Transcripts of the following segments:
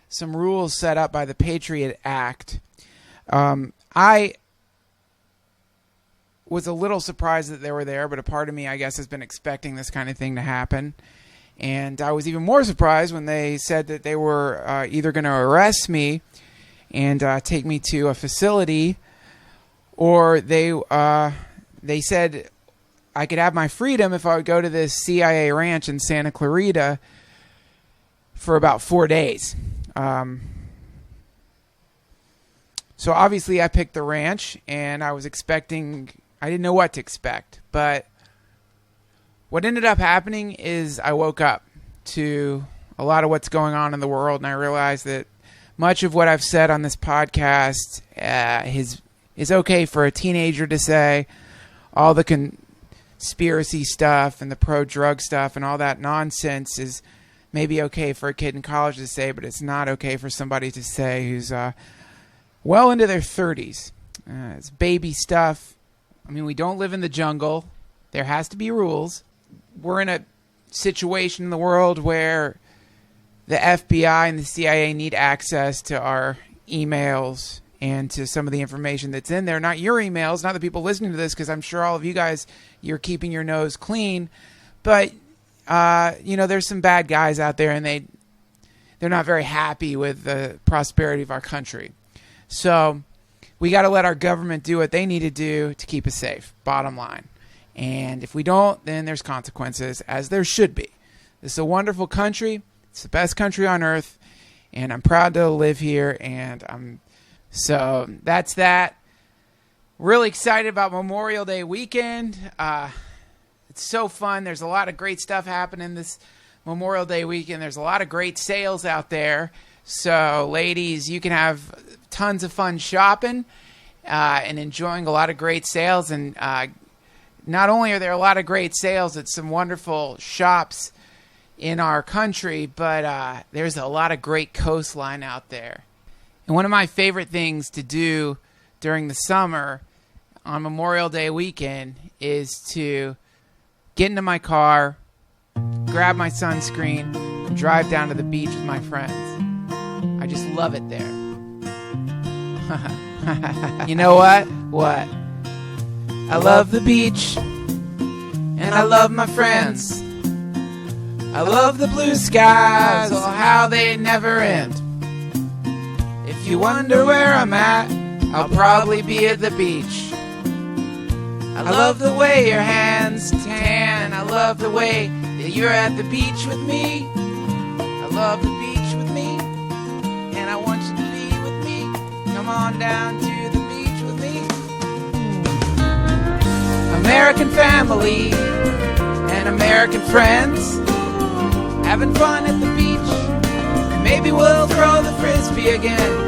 some rules set up by the Patriot Act. I was a little surprised that they were there, but a part of me, I guess, has been expecting this kind of thing to happen. And I was even more surprised when they said that they were either going to arrest me and take me to a facility, or they said I could have my freedom if I would go to this CIA ranch in Santa Clarita for about 4 days. So obviously I picked the ranch, and I didn't know what to expect. But what ended up happening is I woke up to a lot of what's going on in the world, and I realized that much of what I've said on this podcast is okay for a teenager to say. All the conspiracy stuff and the pro-drug stuff and all that nonsense is maybe okay for a kid in college to say, but it's not okay for somebody to say who's well into their 30s. It's baby stuff. I mean, we don't live in the jungle. There has to be rules. We're in a situation in the world where the FBI and the CIA need access to our emails and to some of the information that's in there. Not your emails, not the people listening to this, because I'm sure all of you guys, you're keeping your nose clean. But, there's some bad guys out there, and they're not very happy with the prosperity of our country. So we got to let our government do what they need to do to keep us safe, bottom line. And if we don't, then there's consequences, as there should be. This is a wonderful country. It's the best country on earth, and I'm proud to live here, so that's that. Really excited about Memorial Day weekend. It's so fun. There's a lot of great stuff happening this Memorial Day weekend. There's a lot of great sales out there. So, ladies, you can have tons of fun shopping and enjoying a lot of great sales. And not only are there a lot of great sales at some wonderful shops in our country, but there's a lot of great coastline out there. And one of my favorite things to do during the summer on Memorial Day weekend is to get into my car, grab my sunscreen, and drive down to the beach with my friends. I just love it there. You know what? What? I love the beach, and I love my friends. I love the blue skies, oh how they never end. If you wonder where I'm at, I'll probably be at the beach. I love the way your hands tan. I love the way that you're at the beach with me. I love the beach with me, and I want you to be with me. Come on down to the beach with me. American family and American friends, having fun at the beach. Maybe we'll throw the frisbee again.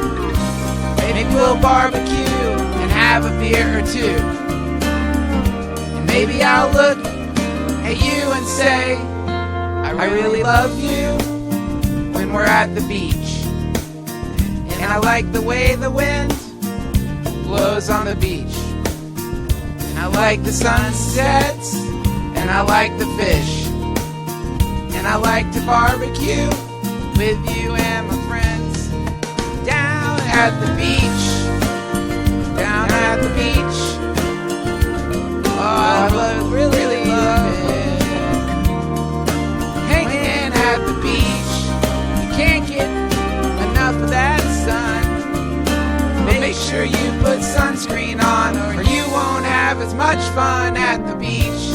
Maybe we'll barbecue and have a beer or two. And maybe I'll look at you and say, I really love you when we're at the beach. And I like the way the wind blows on the beach. And I like the sunsets, and I like the fish. And I like to barbecue with you and my friends down at the beach. Down at the beach. Oh, I really love it. Hanging at the beach. You can't get enough of that sun. Make sure you put sunscreen on, or you won't have as much fun at the beach.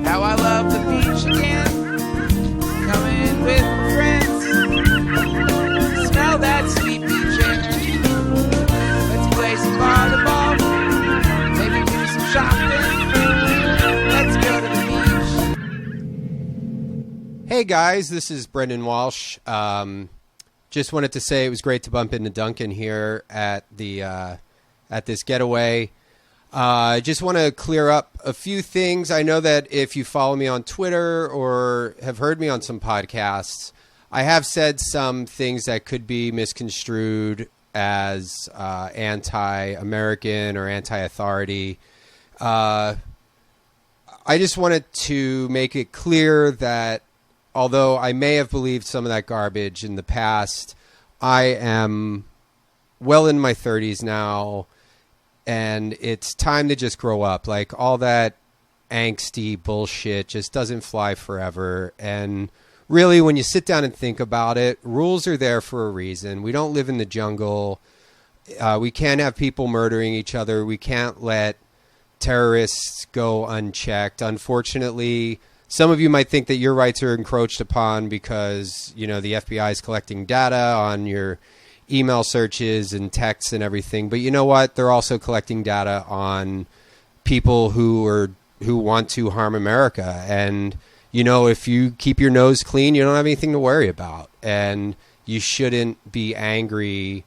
How I love the beach again. Coming with my friends. Smell that sweet beach air. Let's play some volleyball. Maybe do some shopping. Let's go to the beach. Hey guys, this is Brendon Walsh. Just wanted to say it was great to bump into Duncan here at this getaway. I just want to clear up a few things. I know that if you follow me on Twitter or have heard me on some podcasts, I have said some things that could be misconstrued as anti-American or anti-authority. I just wanted to make it clear that although I may have believed some of that garbage in the past, I am well in my 30s now, and it's time to just grow up. Like, all that angsty bullshit just doesn't fly forever. And really, when you sit down and think about it, rules are there for a reason. We don't live in the jungle. We can't have people murdering each other. We can't let terrorists go unchecked. Unfortunately, some of you might think that your rights are encroached upon because, the FBI is collecting data on your email searches and texts and everything. But you know what? They're also collecting data on people who want to harm America. And, if you keep your nose clean, you don't have anything to worry about. And you shouldn't be angry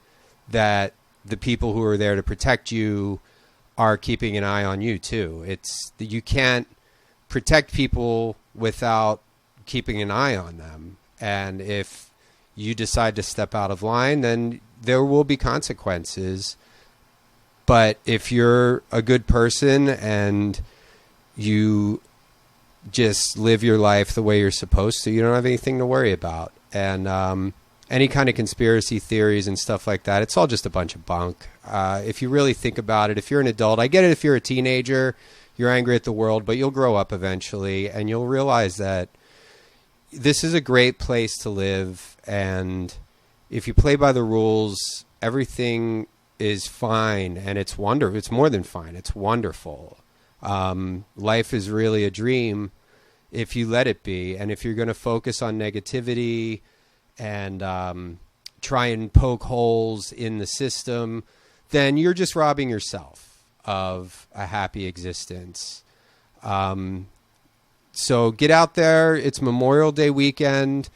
that the people who are there to protect you are keeping an eye on you too. You can't protect people without keeping an eye on them. And if you decide to step out of line, then there will be consequences. But if you're a good person and you just live your life the way you're supposed to, you don't have anything to worry about. And any kind of conspiracy theories and stuff like that, it's all just a bunch of bunk. If you really think about it, if you're an adult, I get it if you're a teenager, you're angry at the world, but you'll grow up eventually and you'll realize that this is a great place to live. And if you play by the rules, everything is fine, and it's wonderful. It's more than fine. It's wonderful. Life is really a dream if you let it be. And if you're going to focus on negativity and try and poke holes in the system, then you're just robbing yourself of a happy existence. So get out there. It's Memorial Day weekend,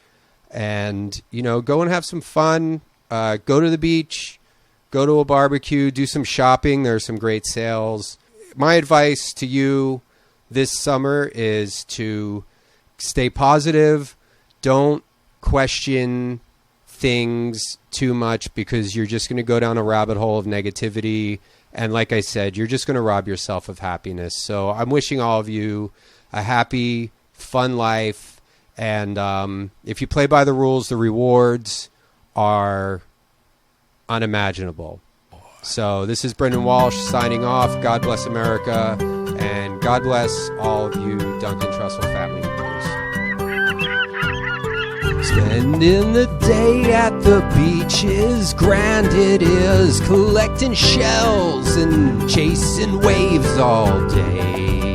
and, go and have some fun. Go to the beach, go to a barbecue, do some shopping. There are some great sales. My advice to you this summer is to stay positive. Don't question things too much, because you're just going to go down a rabbit hole of negativity. And like I said, you're just going to rob yourself of happiness. So I'm wishing all of you a happy, fun life. And if you play by the rules, the rewards are unimaginable. So this is Brendon Walsh signing off. God bless America, and God bless all of you Duncan Trussell family members. Spending the day at the beach is grand, it is, collecting shells and chasing waves all day.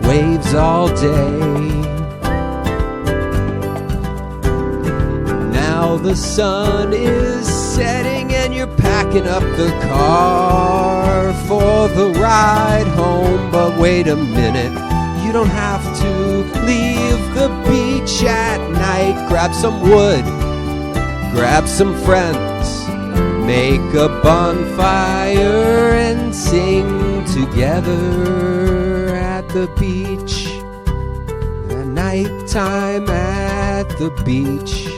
Waves all day. Now the sun is setting and you're packing up the car for the ride home. But wait a minute, you don't have to leave the beach at night. Grab some wood, grab some friends, make a bonfire and sing together at the beach. At nighttime at the beach.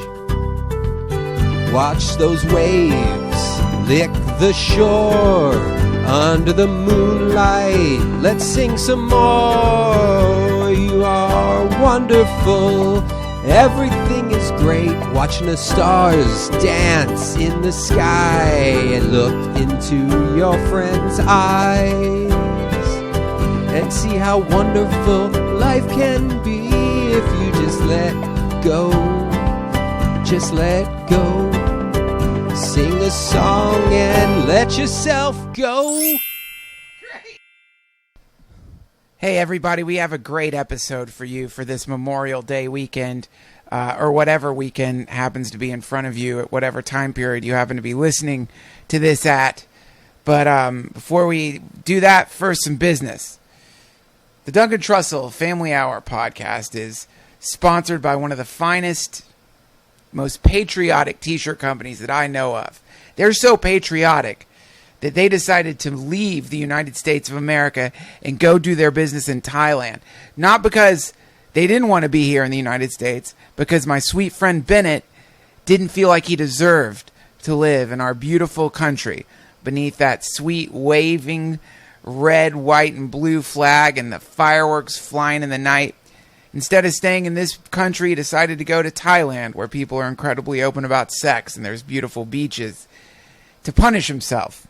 Watch those waves lick the shore under the moonlight. Let's sing some more. You are wonderful. Everything is great. Watching the stars dance in the sky and look into your friend's eyes and see how wonderful life can be if you just let go. Just let go. Sing a song and let yourself go. Great. Hey, everybody, we have a great episode for you for this Memorial Day weekend, or whatever weekend happens to be in front of you at whatever time period you happen to be listening to this at. But before we do that, first some business. The Duncan Trussell Family Hour podcast is sponsored by one of the finest, most patriotic t-shirt companies that I know of. They're so patriotic that they decided to leave the United States of America and go do their business in Thailand. Not because they didn't want to be here in the United States, because my sweet friend Bennett didn't feel like he deserved to live in our beautiful country beneath that sweet waving red, white, and blue flag and the fireworks flying in the night. Instead of staying in this country, he decided to go to Thailand, where people are incredibly open about sex and there's beautiful beaches, to punish himself.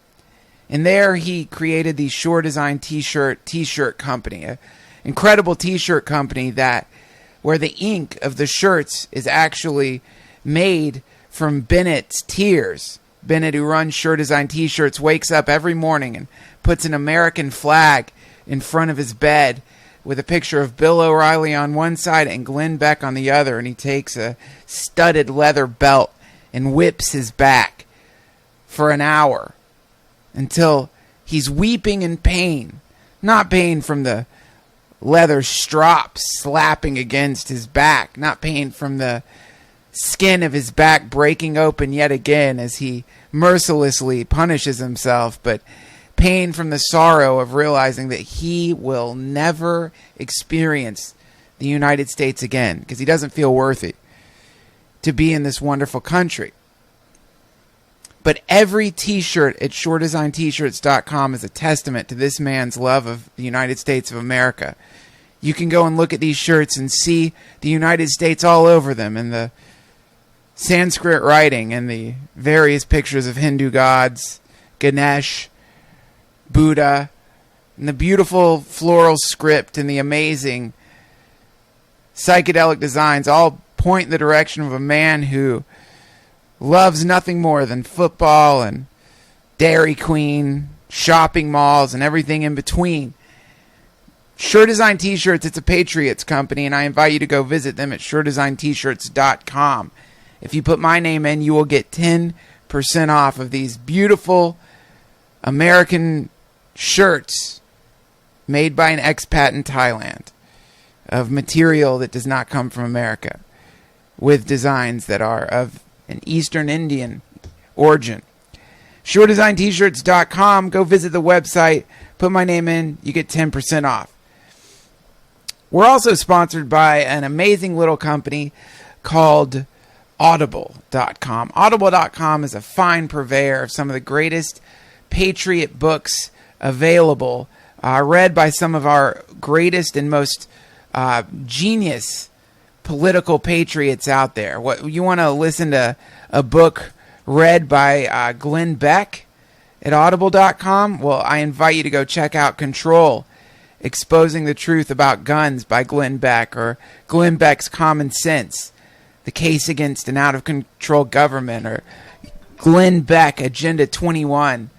And there he created the Shore Design t-shirt company, an incredible t-shirt company where the ink of the shirts is actually made from Bennett's tears. Bennett, who runs Shore Design t-shirts, wakes up every morning and puts an American flag in front of his bed with a picture of Bill O'Reilly on one side and Glenn Beck on the other, and he takes a studded leather belt and whips his back for an hour until he's weeping in pain. Not pain from the leather strop slapping against his back, not pain from the skin of his back breaking open yet again as he mercilessly punishes himself, but pain from the sorrow of realizing that he will never experience the United States again because he doesn't feel worthy to be in this wonderful country. But every t-shirt at shoredesigntshirts.com is a testament to this man's love of the United States of America. You can go and look at these shirts and see the United States all over them, and the Sanskrit writing and the various pictures of Hindu gods, Ganesh, Buddha, and the beautiful floral script and the amazing psychedelic designs all point in the direction of a man who loves nothing more than football and Dairy Queen, shopping malls, and everything in between. Shore Design T-shirts, it's a Patriots company, and I invite you to go visit them at shoredesigntshirts.com. If you put my name in, you will get 10% off of these beautiful American shirts made by an expat in Thailand of material that does not come from America, with designs that are of an Eastern Indian origin. ShoreDesignT-shirts.com. Go visit the website. Put my name in. You get 10% off. We're also sponsored by an amazing little company called Audible.com. Audible.com is a fine purveyor of some of the greatest patriot books available, read by some of our greatest and most genius political patriots out there. What you want to listen to a book read by Glenn Beck at Audible.com? Well, I invite you to go check out Control, Exposing the Truth About Guns by Glenn Beck, or Glenn Beck's Common Sense, The Case Against an Out-of-Control Government, or Glenn Beck, Agenda 21.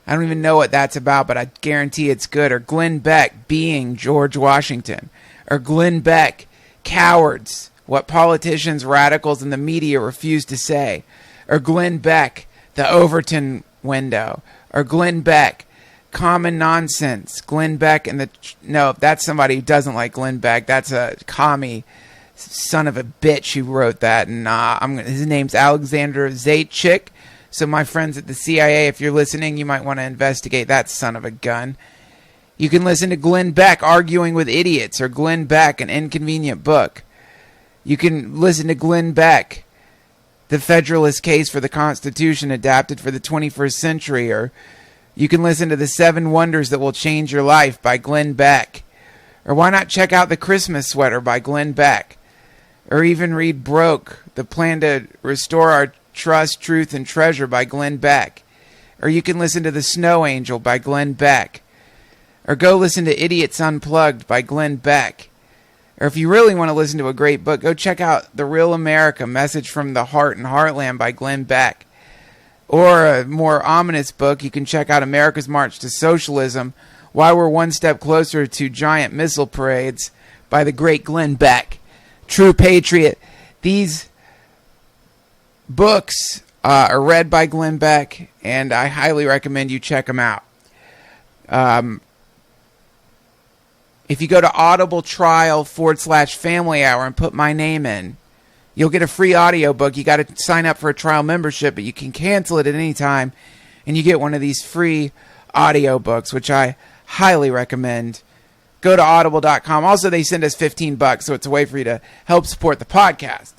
I don't even know what that's about, but I guarantee it's good. Or Glenn Beck, Being George Washington. Or Glenn Beck, Cowards, What Politicians, Radicals, and the Media Refuse to Say. Or Glenn Beck, The Overton Window. Or Glenn Beck, Common Nonsense. Glenn Beck and the... No, that's somebody who doesn't like Glenn Beck. That's a commie son of a bitch who wrote that. And his name's Alexander Zaitchik. So my friends at the CIA, if you're listening, you might want to investigate that son of a gun. You can listen to Glenn Beck, Arguing with Idiots, or Glenn Beck, An Inconvenient Book. You can listen to Glenn Beck, The Federalist Case for the Constitution Adapted for the 21st Century, or you can listen to The 7 Wonders That Will Change Your Life by Glenn Beck. Or why not check out The Christmas Sweater by Glenn Beck? Or even read Broke, The Plan to Restore Our Trust, Truth, and Treasure by Glenn Beck. Or you can listen to The Snow Angel by Glenn Beck. Or go listen to Idiots Unplugged by Glenn Beck. Or if you really want to listen to a great book, go check out The Real America, Message from the Heart and Heartland by Glenn Beck. Or a more ominous book, you can check out America's March to Socialism, Why We're One Step Closer to Giant Missile Parades by the great Glenn Beck. True patriot. These books are read by Glenn Beck, and I highly recommend you check them out. If you go to audibletrial.com/family hour and put my name in, you'll get a free audiobook. You got to sign up for a trial membership, but you can cancel it at any time, and you get one of these free audiobooks, which I highly recommend. Go to audible.com. Also, they send us $15, so it's a way for you to help support the podcast.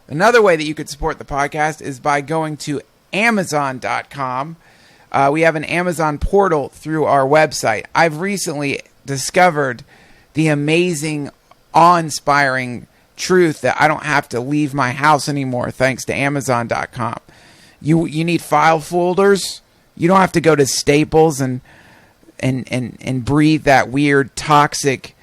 Another way that you could support the podcast is by going to amazon.com. We have an Amazon portal through our website. I've recently discovered the amazing awe-inspiring truth that I don't have to leave my house anymore thanks to Amazon.com. You need file folders. You don't have to go to Staples and breathe that weird toxic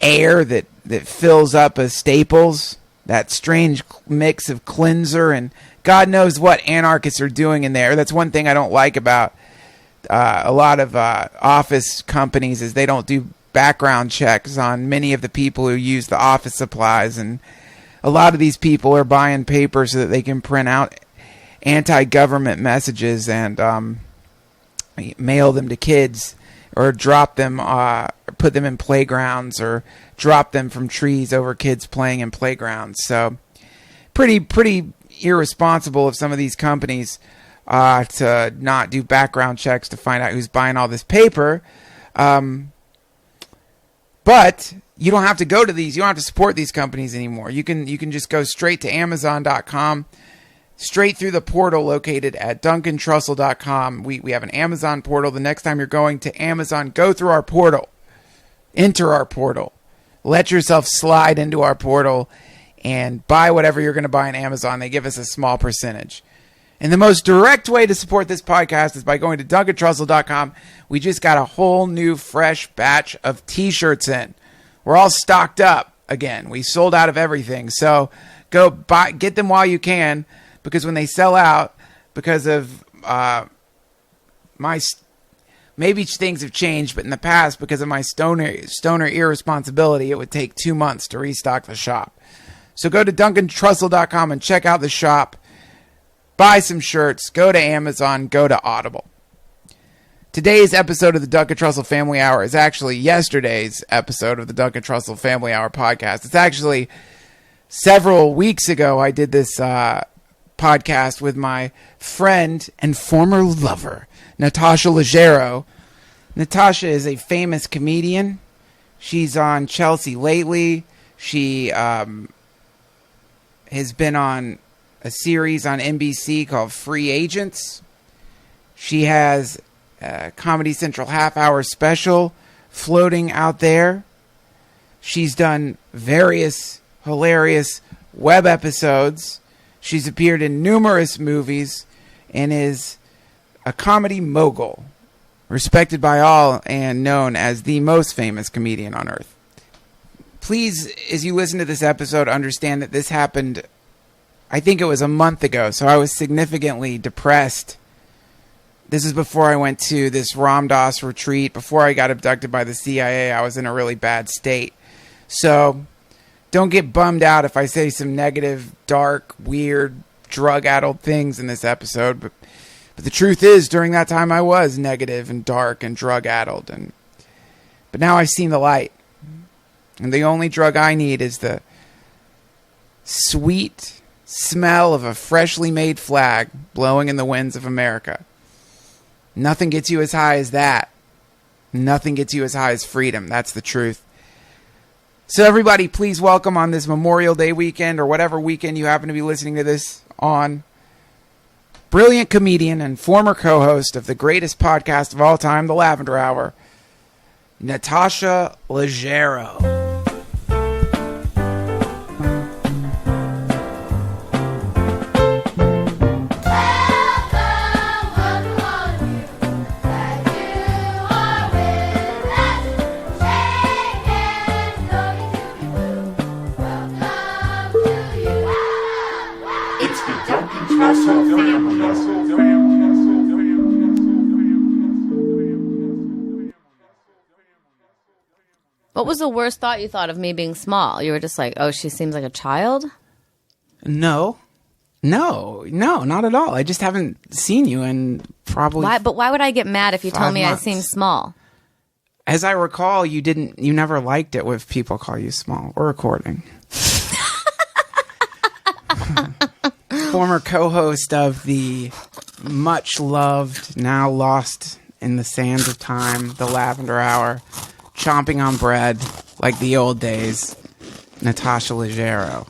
air that fills up a Staples, that strange mix of cleanser and God knows what anarchists are doing in there. That's one thing I don't like about a lot of office companies is they don't do background checks on many of the people who use the office supplies, and a lot of these people are buying paper so that they can print out anti-government messages and mail them to kids or drop them, put them in playgrounds or drop them from trees over kids playing in playgrounds. So pretty irresponsible of some of these companies to not do background checks to find out who's buying all this paper. But you don't have to go to these. You don't have to support these companies anymore. You can just go straight to Amazon.com, straight through the portal located at DuncanTrussell.com. We have an Amazon portal. The next time you're going to Amazon, go through our portal. Enter our portal. Let yourself slide into our portal and buy whatever you're going to buy on Amazon. They give us a small percentage. And the most direct way to support this podcast is by going to DuncanTrussell.com. We just got a whole new fresh batch of T-shirts in. We're all stocked up again. We sold out of everything. So go get them while you can, because when they sell out, because of maybe things have changed, but in the past, because of my stoner irresponsibility, it would take 2 months to restock the shop. So go to DuncanTrussell.com and check out the shop. Buy some shirts, go to Amazon, go to Audible. Today's episode of the Duncan Trussell Family Hour is actually yesterday's episode of the Duncan Trussell Family Hour podcast. It's actually several weeks ago I did this podcast with my friend and former lover, Natasha Leggero. Natasha is a famous comedian. She's on Chelsea lately. She has been on a series on NBC called Free Agents. She has a Comedy Central half-hour special floating out there. She's done various hilarious web episodes. She's appeared in numerous movies and is a comedy mogul, respected by all and known as the most famous comedian on earth. Please, as you listen to this episode, understand that this happened, I think it was a month ago, so I was significantly depressed. This is before I went to this Ram Dass retreat. Before I got abducted by the CIA, I was in a really bad state. So don't get bummed out if I say some negative, dark, weird, drug-addled things in this episode. But the truth is, during that time, I was negative and dark and drug-addled. But now I've seen the light. And the only drug I need is the sweet smell of a freshly made flag blowing in the winds of America. Nothing gets you as high as that. Nothing gets you as high as freedom. That's the truth. So everybody, please welcome on this Memorial Day weekend, or whatever weekend you happen to be listening to this on, brilliant comedian and former co-host of the greatest podcast of all time, The Lavender Hour, Natasha Leggero. What was the worst thought you thought of me being small? You were just like, oh, she seems like a child? No, not at all. I just haven't seen you in probably. But why would I get mad if you tell me months. I seem small? As I recall, you never liked it when people call you small. We're recording. Former co-host of the much loved, now lost in the sands of time, The Lavender Hour, chomping on bread like the old days, Natasha Leggero.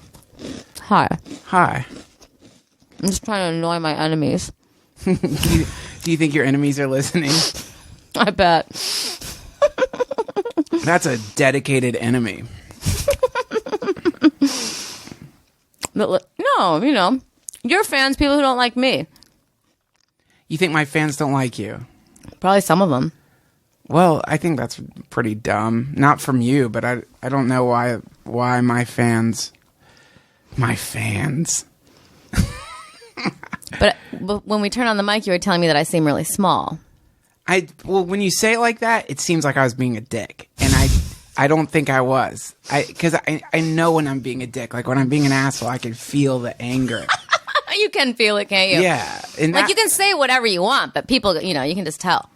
Hi. Hi. I'm just trying to annoy my enemies. Do you think your enemies are listening? I bet. That's a dedicated enemy. No, your fans, people who don't like me. You think my fans don't like you? Probably some of them. Well, I think that's pretty dumb. Not from you, but I don't know why my fans. But when we turn on the mic, you were telling me that I seem really small. Well, when you say it like that, it seems like I was being a dick, and I don't think I was. Because I know when I'm being a dick. Like when I'm being an asshole, I can feel the anger. You can feel it, can't you? Yeah, and like you can say whatever you want, but people, you can just tell.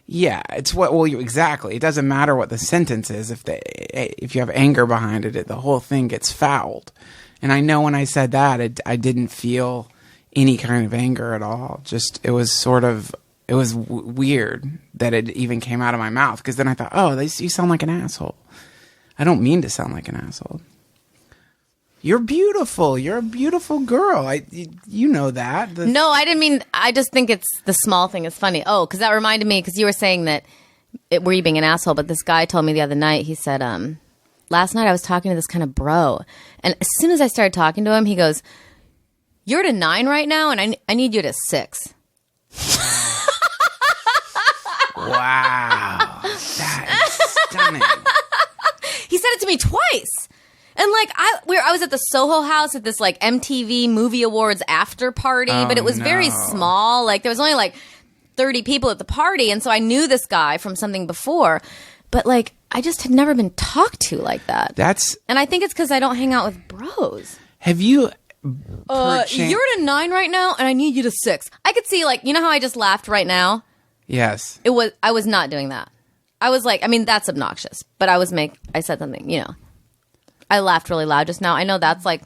Yeah, it's exactly. It doesn't matter what the sentence is if you have anger behind it, the whole thing gets fouled. And I know when I said that, I didn't feel any kind of anger at all. Just it was weird that it even came out of my mouth, because then I thought, oh, you sound like an asshole. I don't mean to sound like an asshole. You're beautiful. You're a beautiful girl. You know that. No, I didn't mean. I just think it's the small thing is funny. Oh, because that reminded me, because you were saying that were you being an asshole? But this guy told me the other night. He said, last night I was talking to this kind of bro, and as soon as I started talking to him, he goes, "You're at a 9 right now, and I need you at a 6." Wow, that is stunning. He said it to me twice. And like I was at the Soho House at this like MTV Movie Awards after party, but it was very small. Like there was only like 30 people at the party, and so I knew this guy from something before, but like I just had never been talked to like that. And I think it's because I don't hang out with bros. Have you? You're at a 9 right now, and I need you to 6. I could see like how I just laughed right now. Yes. I was not doing that. I was like, I mean that's obnoxious, but I said something, I laughed really loud just now. I know that's like,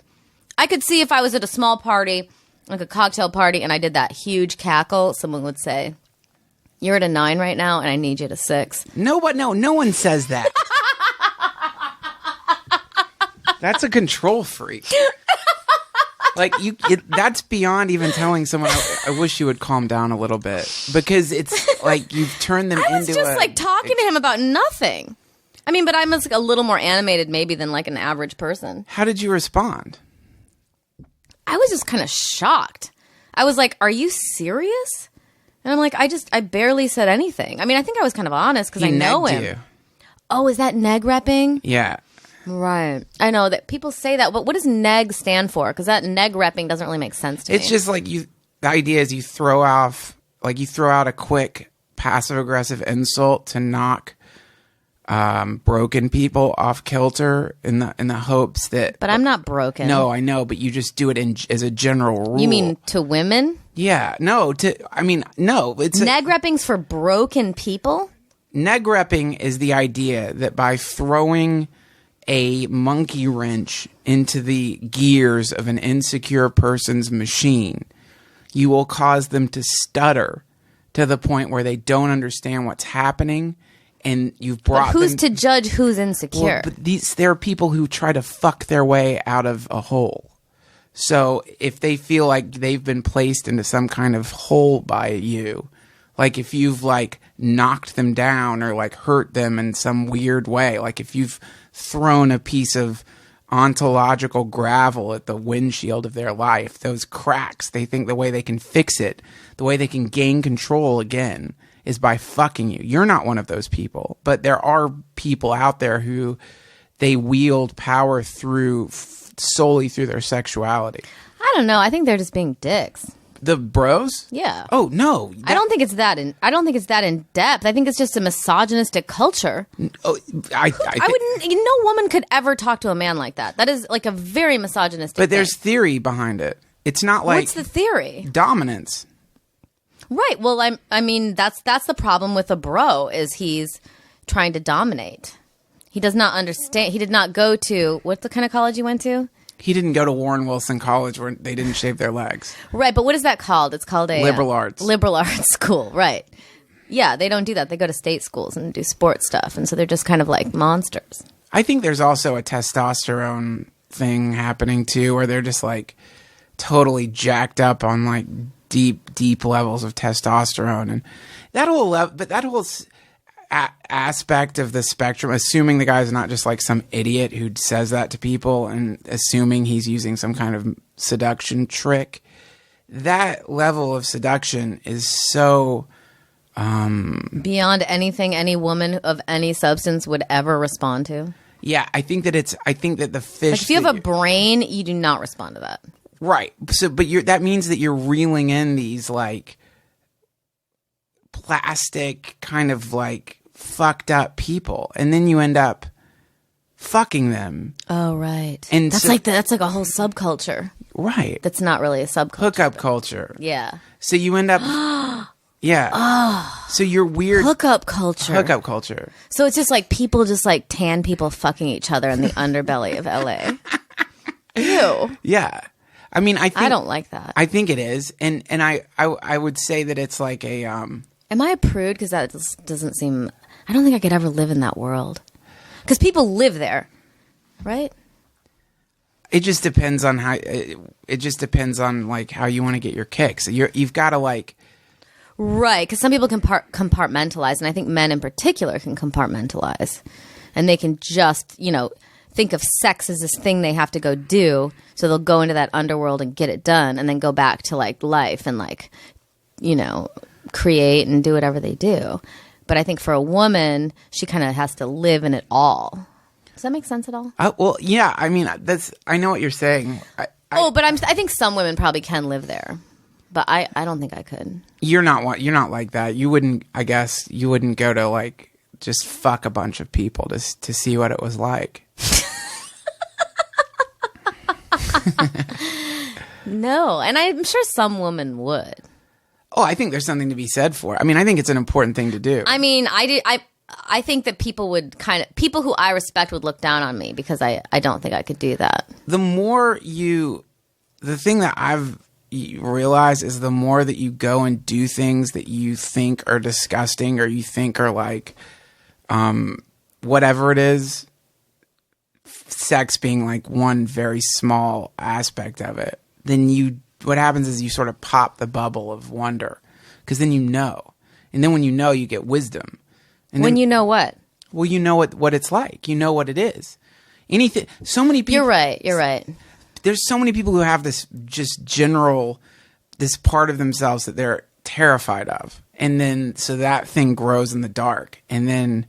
I could see if I was at a small party, like a cocktail party, and I did that huge cackle, someone would say, "You're at a 9 right now, and I need you to 6." No one says that. That's a control freak. Like that's beyond even telling someone. I wish you would calm down a little bit, because it's like you've turned them into. I was just like talking to him about nothing. I mean, but I'm like a little more animated maybe than like an average person. How did you respond? I was just kind of shocked. I was like, "Are you serious?" And I'm like, I barely said anything. I mean, I think I was kind of honest because I know him. You. Oh, is that neg repping? Yeah. Right. I know that people say that, but what does neg stand for? Because that neg repping doesn't really make sense to me. It's just like the idea is you throw out a quick passive aggressive insult to knock broken people off kilter in the hopes that. But I'm not broken. No, I know, but you just do it as a general rule. You mean to women? Yeah. No. No. It's neg repping's for broken people. Neg repping is the idea that by throwing a monkey wrench into the gears of an insecure person's machine, you will cause them to stutter to the point where they don't understand what's happening, and you've brought but who's them to judge who's insecure? Well, but there are people who try to fuck their way out of a hole. So if they feel like they've been placed into some kind of hole by you, like if you've like knocked them down or like hurt them in some weird way, like if you've thrown a piece of ontological gravel at the windshield of their life, those cracks, they think the way they can fix it, the way they can gain control again, is by fucking you. You're not one of those people, but there are people out there who they wield power through solely through their sexuality. I don't know. I think they're just being dicks. The bros? Yeah. Oh no. I don't think it's that in depth. I think it's just a misogynistic culture. Oh, I wouldn't. No woman could ever talk to a man like that. That is like a very misogynistic. But there's thing. Theory behind it. It's not like what's the theory? Dominance. Right. Well, I mean that's the problem with a bro is he's trying to dominate. He does not understand. He did not go to what's the kind of college you went to? He didn't go to Warren Wilson College where they didn't shave their legs. Right, but what is that called? It's called a liberal arts. Liberal arts school, right. Yeah, they don't do that. They go to state schools and do sports stuff, and so they're just kind of like monsters. I think there's also a testosterone thing happening too, where they're just like totally jacked up on like deep levels of testosterone, and that whole aspect of the spectrum, assuming the guy's not just like some idiot who says that to people and assuming he's using some kind of seduction trick, that level of seduction is so beyond anything any woman of any substance would ever respond to. Yeah, I think that the fish. Like if you have a brain, you do not respond to that. Right. So, but that means that you're reeling in these like plastic kind of like fucked up people, and then you end up fucking them. Oh, right. And that's like a whole subculture. Right. That's not really a subculture. Hookup culture. Yeah. So you end up. Yeah. Oh. So you're weird. Hookup culture. Hookup culture. So it's just like people just like tan people fucking each other in the underbelly of LA. Ew. Yeah. I mean, I don't like that. I think it is, and I would say that it's like a. Am I a prude? Because that just doesn't seem. I don't think I could ever live in that world. Because people live there, right? It just depends on how. It just depends on like how you want to get your kicks. You've got to like. Right, because some people can compartmentalize, and I think men in particular can compartmentalize, and they can just think of sex as this thing they have to go do, so they'll go into that underworld and get it done, and then go back to like life and like create and do whatever they do. But I think for a woman, she kind of has to live in it all. Does that make sense at all? Well, yeah. I mean, I know what you're saying. But I think some women probably can live there, but I don't think I could. You're not like that. You wouldn't. I guess you wouldn't go to like just fuck a bunch of people to see what it was like. No, and I'm sure some women would. Oh, I think there's something to be said for it. I mean, I think it's an important thing to do. I mean, I think that people would people who I respect would look down on me because I don't think I could do that. The thing that I've realized is the more that you go and do things that you think are disgusting or you think are like, whatever it is, sex being like one very small aspect of it, then what happens is you sort of pop the bubble of wonder, because then and then when you get wisdom. And when you know what? Well, you know what it's like. You know what it is. Anything. So many people. You're right. There's so many people who have this this part of themselves that they're terrified of, and then so that thing grows in the dark, and then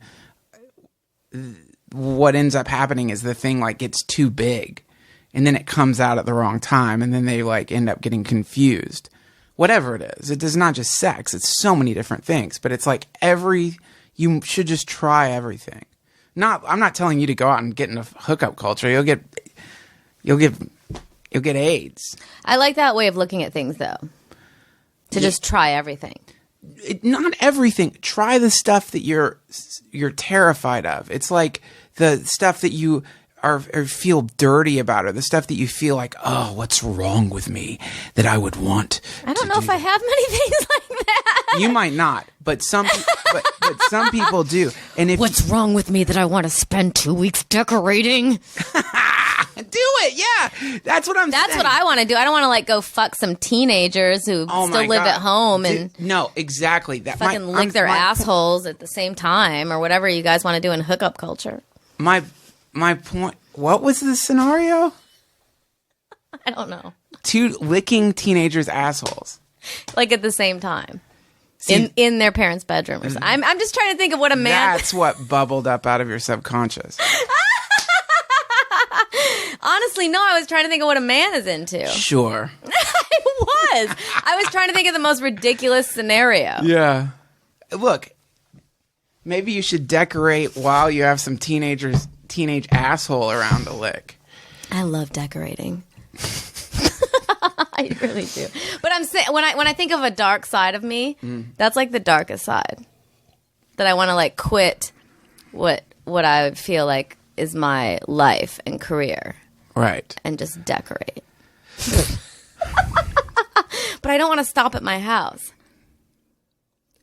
what ends up happening is the thing like gets too big, and then it comes out at the wrong time, and then they like end up getting confused. Whatever it is, it is not just sex. It's so many different things, but it's like you should just try everything. I'm not telling you to go out and get into hookup culture. You'll get AIDS. I like that way of looking at things, though. To just try everything. Not everything. Try the stuff that you're terrified of. It's like the stuff that you or feel dirty about, or the stuff that you feel like, oh, what's wrong with me that I would want. I don't know if I have many things like that. You might not, but some people do. And what's wrong with me that I want to spend 2 weeks decorating? Do it, yeah. That's what I'm saying. That's what I want to do. I don't want to like go fuck some teenagers who still live at home and no, exactly. That fucking lick their assholes at the same time, or whatever you guys want to do in hookup culture. My point. What was the scenario? I don't know. Licking teenagers' assholes, like at the same time. In their parents' bedroom or something. I'm just trying to think of what a man. That's what bubbled up out of your subconscious. Honestly, no, I was trying to think of what a man is into. Sure. I was trying to think of the most ridiculous scenario. Yeah. Look, maybe you should decorate while you have some teenage asshole around to lick. I love decorating. I really do. But I'm saying when I think of a dark side of me, that's like the darkest side. That I want to like quit what I feel like is my life and career. Right. And just decorate. But I don't want to stop at my house.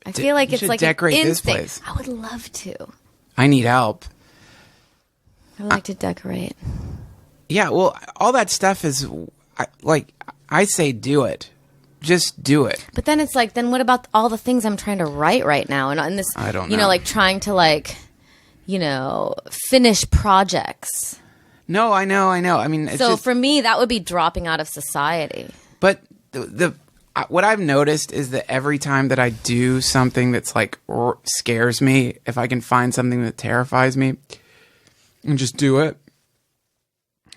I feel like it's like decorate an this instinct. place. I would love to. I need help. I would like to decorate. Yeah, well, all that stuff is like I say do it. just do it. But then it's like, then what about all the things I'm trying to write right now? And this, I don't you know, like trying to like, you know, finish projects. No, I know. I mean, it's so just, for me, that would be dropping out of society. but what I've noticed is that every time that I do something that's like scares me, if I can find something that terrifies me and just do it,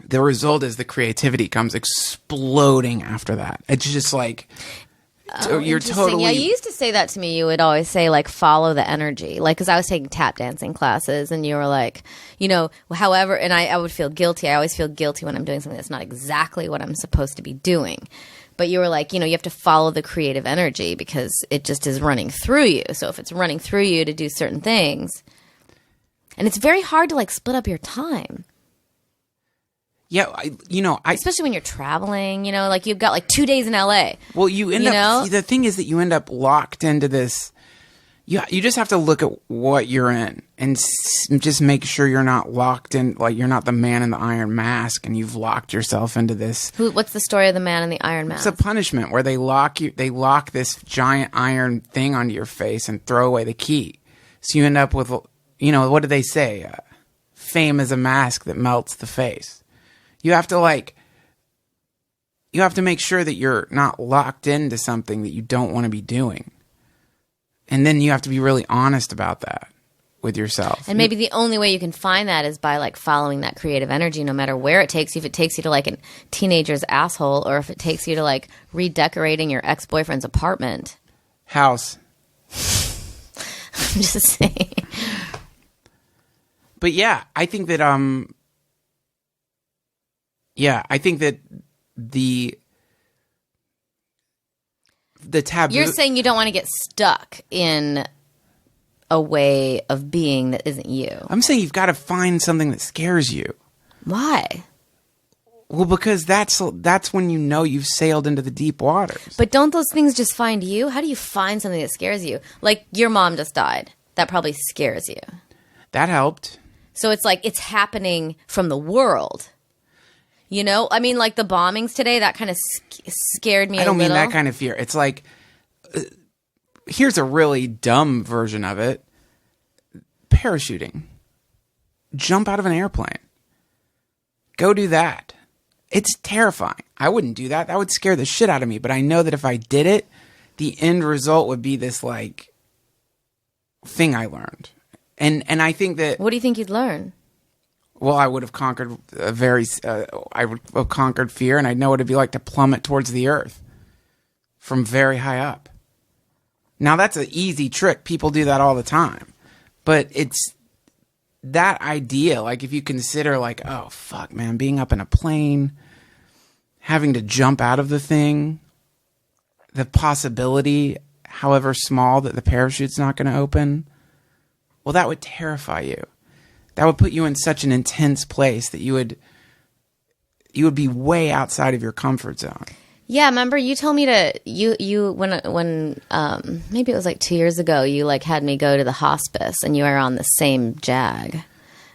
the result is the creativity comes exploding after that. It's just like you're totally. Yeah, you used to say that to me. You would always say like follow the energy, like because I was taking tap dancing classes, and you were like, you know, however, and I would feel guilty. I always feel guilty when I'm doing something that's not exactly what I'm supposed to be doing. But you were like, you know, you have to follow the creative energy because it just is running through you. So if it's running through you to do certain things, and it's very hard to like split up your time. Yeah, especially when you're traveling, you know, like you've got like 2 days in LA. Well, you end up, the thing is that you end up locked into this. You just have to look at what you're in and just make sure you're not locked in, like you're not the man in the iron mask and you've locked yourself into this. What's the story of the man in the iron mask? It's a punishment where they lock this giant iron thing onto your face and throw away the key. So you end up with, you know, what do they say? Fame is a mask that melts the face. You have to make sure that you're not locked into something that you don't want to be doing. And then you have to be really honest about that with yourself. And maybe the only way you can find that is by like following that creative energy, no matter where it takes you. If it takes you to like a teenager's asshole, or if it takes you to like redecorating your ex-boyfriend's apartment. House. I'm just saying. But yeah, I think that the taboo. You're saying you don't want to get stuck in a way of being that isn't you. I'm saying you've got to find something that scares you. Why? Well, because that's when you know you've sailed into the deep waters. But don't those things just find you? How do you find something that scares you? Like your mom just died. That probably scares you. That helped. So it's like it's happening from the world. You know? I mean, like the bombings today, that kind of scared me a little. I don't mean that kind of fear. It's like, here's a really dumb version of it. Parachuting. Jump out of an airplane. Go do that. It's terrifying. I wouldn't do that. That would scare the shit out of me. But I know that if I did it, the end result would be this like thing I learned. And I think that... What do you think you'd learn? Well, I would have conquered I would have conquered fear, and I'd know what it'd be like to plummet towards the earth from very high up. Now, that's an easy trick. People do that all the time. But it's that idea, like if you consider like, oh, fuck, man, being up in a plane, having to jump out of the thing, the possibility, however small, that the parachute's not going to open, well, that would terrify you. That would put you in such an intense place that you would be way outside of your comfort zone. Yeah, remember you told me when maybe it was like 2 years ago, you like had me go to the hospice and you were on the same jag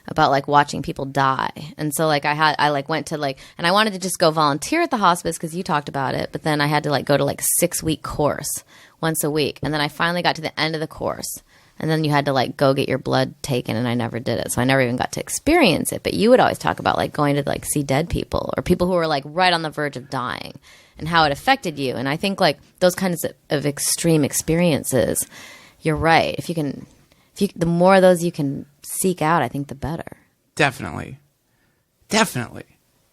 about like watching people die. And so like I went to like, and I wanted to just go volunteer at the hospice because you talked about it, but then I had to like go to like a 6-week course once a week. And then I finally got to the end of the course. And then you had to like go get your blood taken, and I never did it. So I never even got to experience it. But you would always talk about like going to like see dead people or people who were like right on the verge of dying and how it affected you. And I think like those kinds of extreme experiences, you're right. If the more of those you can seek out, I think the better. Definitely.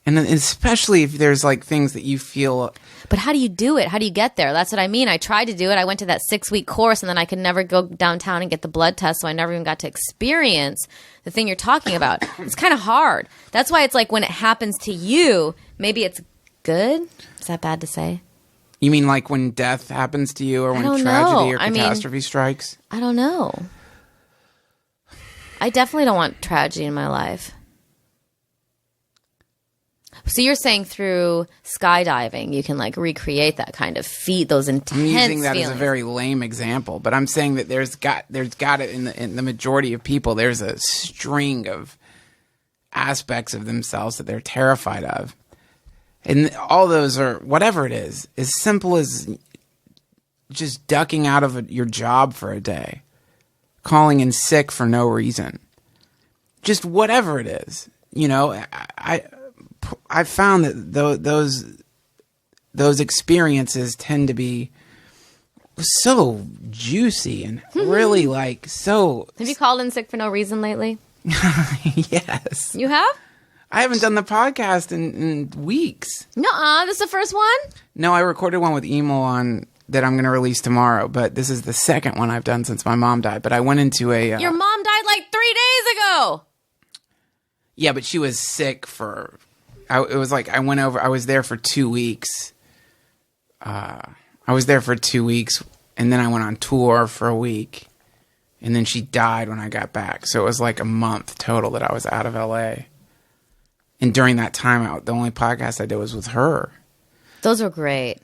And especially if there's like things that you feel. But how do you do it? How do you get there? That's what I mean. I tried to do it. I went to that 6-week course, and then I could never go downtown and get the blood test, so I never even got to experience the thing you're talking about. It's kind of hard. That's why it's like when it happens to you, maybe it's good. Is that bad to say? You mean like when death happens to you, or when tragedy or catastrophe strikes? I don't know. I definitely don't want tragedy in my life. So you're saying through skydiving, you can like recreate that kind of feat, those intense feelings. I'm using that as a very lame example, but I'm saying that there's got it in the majority of people. There's a string of aspects of themselves that they're terrified of, and all those are whatever it is, as simple as just ducking out of your job for a day, calling in sick for no reason, just whatever it is. I found that those experiences tend to be so juicy and really so. Have you called in sick for no reason lately? Yes. You have? I haven't done the podcast in weeks. Nuh-uh, this is the first one? No, I recorded one with Emil on that I'm going to release tomorrow, but this is the second one I've done since my mom died. But I went into a... Your mom died like 3 days ago! Yeah, but she was sick for... it was like I went over... I was there for 2 weeks. I was there for 2 weeks, and then I went on tour for a week. And then she died when I got back. So it was like a month total that I was out of L.A., and during that time, the only podcast I did was with her. Those were great.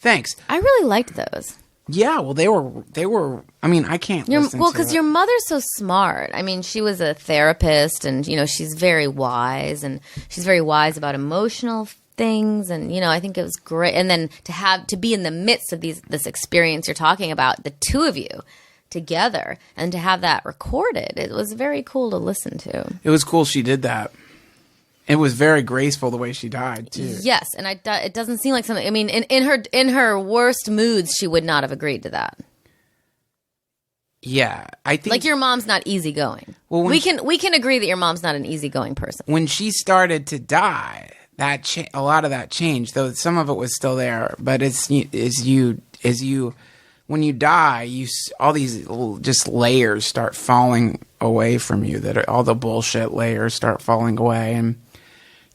Thanks. I really liked those. Yeah, well, they were. I mean, I can't. Well, because your mother's so smart. I mean, she was a therapist, and she's very wise, and she's very wise about emotional things, and I think it was great. And then to be in the midst of this experience you're talking about, the two of you together, and to have that recorded, it was very cool to listen to. It was cool she did that. It was very graceful the way she died too. Yes, and it doesn't seem like something. I mean, in her worst moods, she would not have agreed to that. Yeah, I think like your mom's not easygoing. Well, we can agree that your mom's not an easygoing person. When she started to die, a lot of that changed. Though some of it was still there, but when you die, all these just layers start falling away from you. All the bullshit layers start falling away, and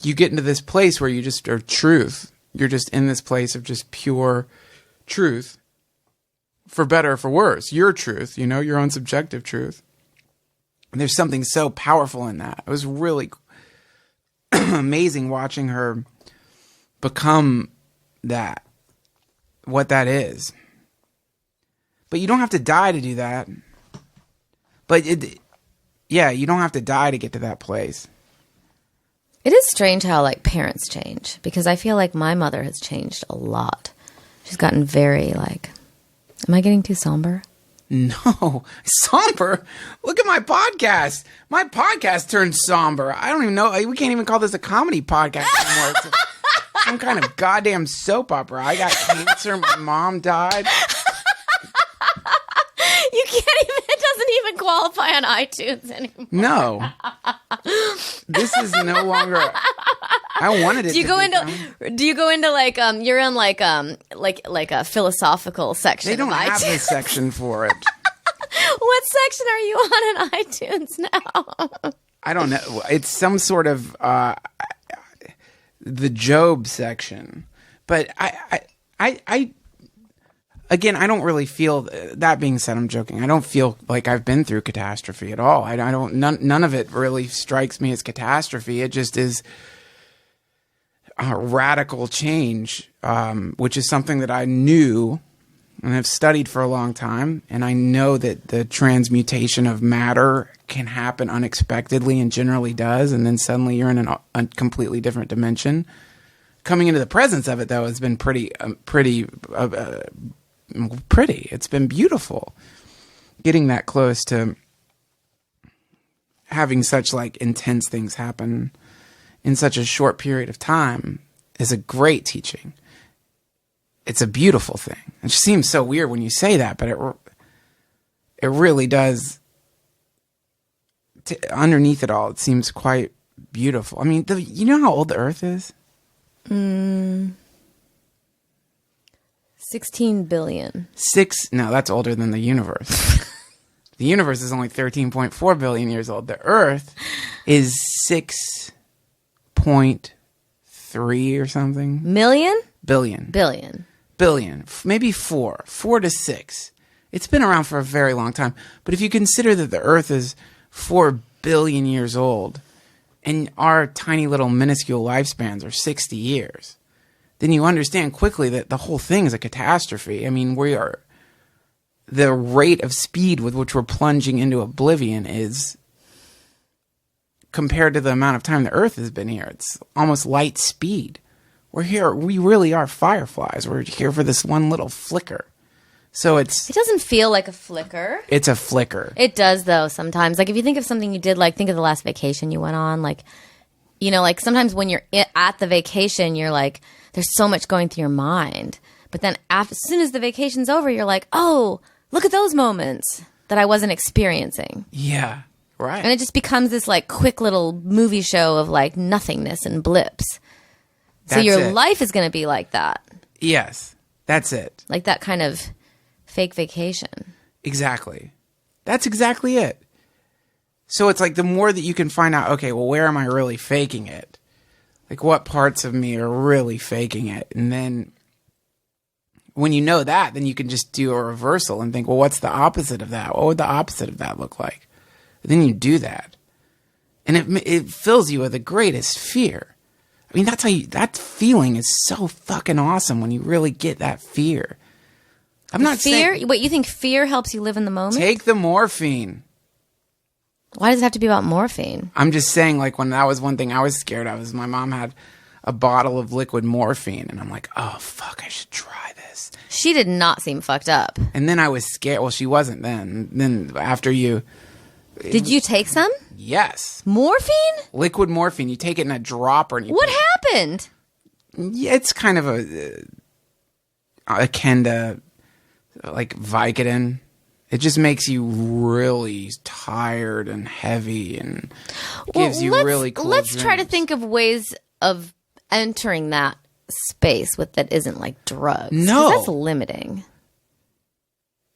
you get into this place where you just are truth. You're just in this place of just pure truth, for better or for worse. Your truth, your own subjective truth. And there's something so powerful in that. It was really amazing watching her become what that is. But you don't have to die to do that. But you don't have to die to get to that place. It is strange how parents change, because I feel like my mother has changed a lot. She's gotten very am I getting too somber? No, somber. Look at my podcast. My podcast turned somber. I don't even know. We can't even call this a comedy podcast anymore. It's some kind of goddamn soap opera. I got cancer. My mom died. You can't even. It doesn't even qualify on iTunes anymore. No, this is no longer. I wanted it. Do you go into you're in like a philosophical section? They don't of have iTunes. this section for it. What section are you on in iTunes now? I don't know. It's some sort of the Job section, but I again, I don't really feel. That being said, I'm joking. I don't feel like I've been through catastrophe at all. I don't. None of it really strikes me as catastrophe. It just is a radical change, which is something that I knew and have studied for a long time. And I know that the transmutation of matter can happen unexpectedly and generally does. And then suddenly you're in a completely different dimension. Coming into the presence of it, though, has been pretty. It's been beautiful. Getting that close to having such intense things happen in such a short period of time is a great teaching. It's a beautiful thing. It just seems so weird when you say that, but it really does. Underneath it all, it seems quite beautiful. I mean, you know how old the Earth is? 16 billion. No, that's older than the universe. The universe is only 13.4 billion years old. The Earth is 6.3 or something. Million? Billion. Maybe 4 to 6. It's been around for a very long time. But if you consider that the Earth is 4 billion years old and our tiny little minuscule lifespans are 60 years, then you understand quickly that the whole thing is a catastrophe. I mean, the rate of speed with which we're plunging into oblivion is, compared to the amount of time the Earth has been here, it's almost light speed. We're here. We really are fireflies. We're here for this one little flicker So It doesn't feel like a flicker. it's a flicker. It does, though, sometimes. Like, if you think of something you did, like, think of the last vacation you went on. Like, you know, like, sometimes when you're at the vacation, you're like, there's so much going through your mind. But then as soon as the vacation's over, you're like, oh, look at those moments that I wasn't experiencing. Yeah, right. And it just becomes this, like, quick little movie show of, like, nothingness and blips. So That's your it. life is going to be like that. Yes, that's it. Like that kind of fake vacation. Exactly. That's exactly it. So it's like the more that you can find out, okay, well, where am I really faking it? Like what parts of me are really faking it? And then when you know that, then you can just do a reversal and think, well, what's the opposite of that? What would the opposite of that look like? And then you do that. And it fills you with the greatest fear. I mean, that feeling is so fucking awesome when you really get that fear. I'm not saying... Wait, you think fear helps you live in the moment? Take the morphine. Why does it have to be about morphine? I'm just saying, like, when that was one thing I was scared of, is my mom had a bottle of liquid morphine, and I'm like, oh, fuck, I should try this. She did not seem fucked up. And then I was scared. Well, she wasn't then. Then after you... Did you take some? Yes. Morphine? Liquid morphine. You take it in a dropper. And you What happened? Yeah, it's kind of akin to, like, Vicodin. It just makes you really tired and heavy and gives you really cool Let's try to dreams. think of ways of entering that space that isn't like drugs. 'Cause No. that's limiting.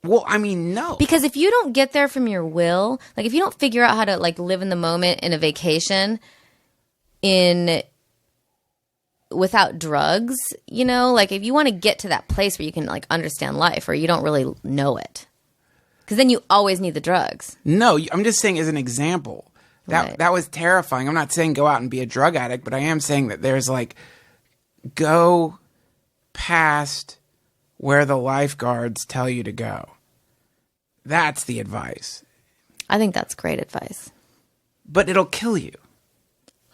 Well, I mean, no. Because if you don't get there from your will, like if you don't figure out how to like live in the moment in a vacation without drugs, you know, like if you want to get to that place where you can like understand life or you don't really know it. Because then you always need the drugs. No, I'm just saying as an example. Right. That was terrifying. I'm not saying go out and be a drug addict, but I am saying that there's like go past where the lifeguards tell you to go. That's the advice. I think that's great advice. But it'll kill you.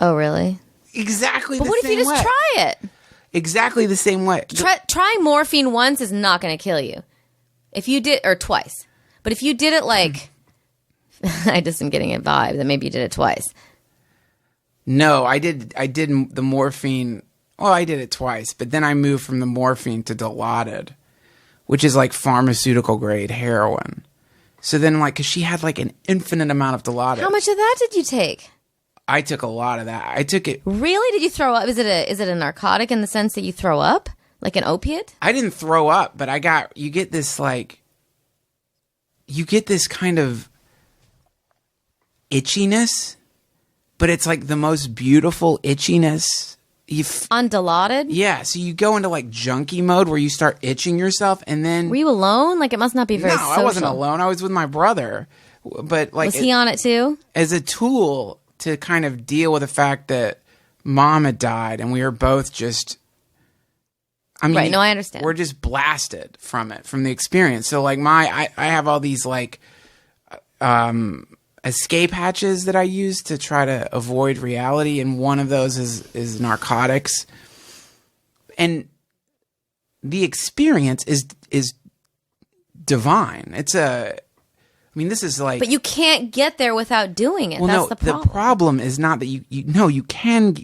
Oh, really? Exactly But the what if same you just way. try it? Exactly the same way. Trying morphine once is not going to kill you. If you did, or twice. But if you did it like, I just am getting a vibe that maybe you did it twice. No, I did the morphine. Well, I did it twice, but then I moved from the morphine to Dilaudid, which is like pharmaceutical grade heroin. So then, like, because she had like an infinite amount of Dilaudid. How much of that did you take? I took a lot of that. I took it. Really? Did you throw up? Is it a narcotic in the sense that you throw up? Like an opiate? I didn't throw up, but you get this kind of itchiness, but it's like the most beautiful itchiness. On Dilaudid? Yeah, so you go into like junkie mode where you start itching yourself, and then Were you alone? Like it must not be very no, social. I wasn't alone. I was with my brother, but like Was he on it too? as a tool to kind of deal with the fact that mom had died, and we were both just. I mean, Right, no, I understand. We're just blasted from it, from the experience. So like I have all these like escape hatches that I use to try to avoid reality, and one of those is narcotics. And the experience is divine. This is like. But you can't get there without doing it. That's the problem. The problem is not that you can.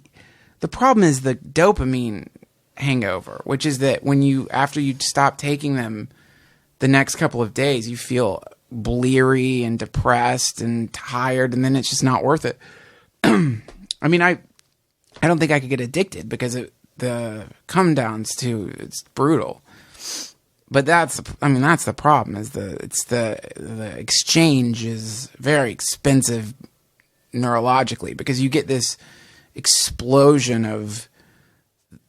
The problem is the dopamine hangover, which is that after you stop taking them, the next couple of days you feel bleary and depressed and tired, and then it's just not worth it. I mean, I don't think I could get addicted because the come downs too. It's brutal. But that's the problem. Is the exchange is very expensive neurologically because you get this explosion of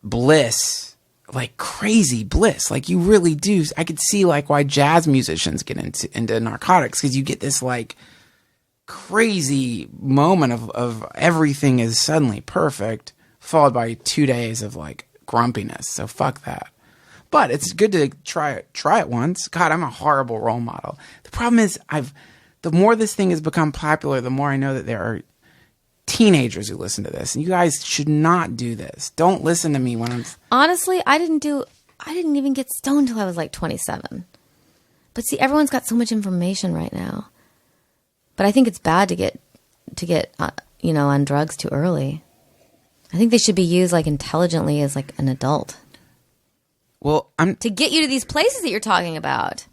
bliss, like crazy bliss. Like you really do. I could see like why jazz musicians get into narcotics, because you get this like crazy moment of everything is suddenly perfect, followed by 2 days of like grumpiness. So fuck that. But it's good to try it once. God, I'm a horrible role model. The problem is the more this thing has become popular, the more I know that there are teenagers who listen to this, and you guys should not do this. Don't listen to me when I'm. Honestly, I didn't even get stoned till I was like 27. But see, everyone's got so much information right now. But I think it's bad to get on drugs too early. I think they should be used like intelligently as like an adult. Well, to get you to these places that you're talking about.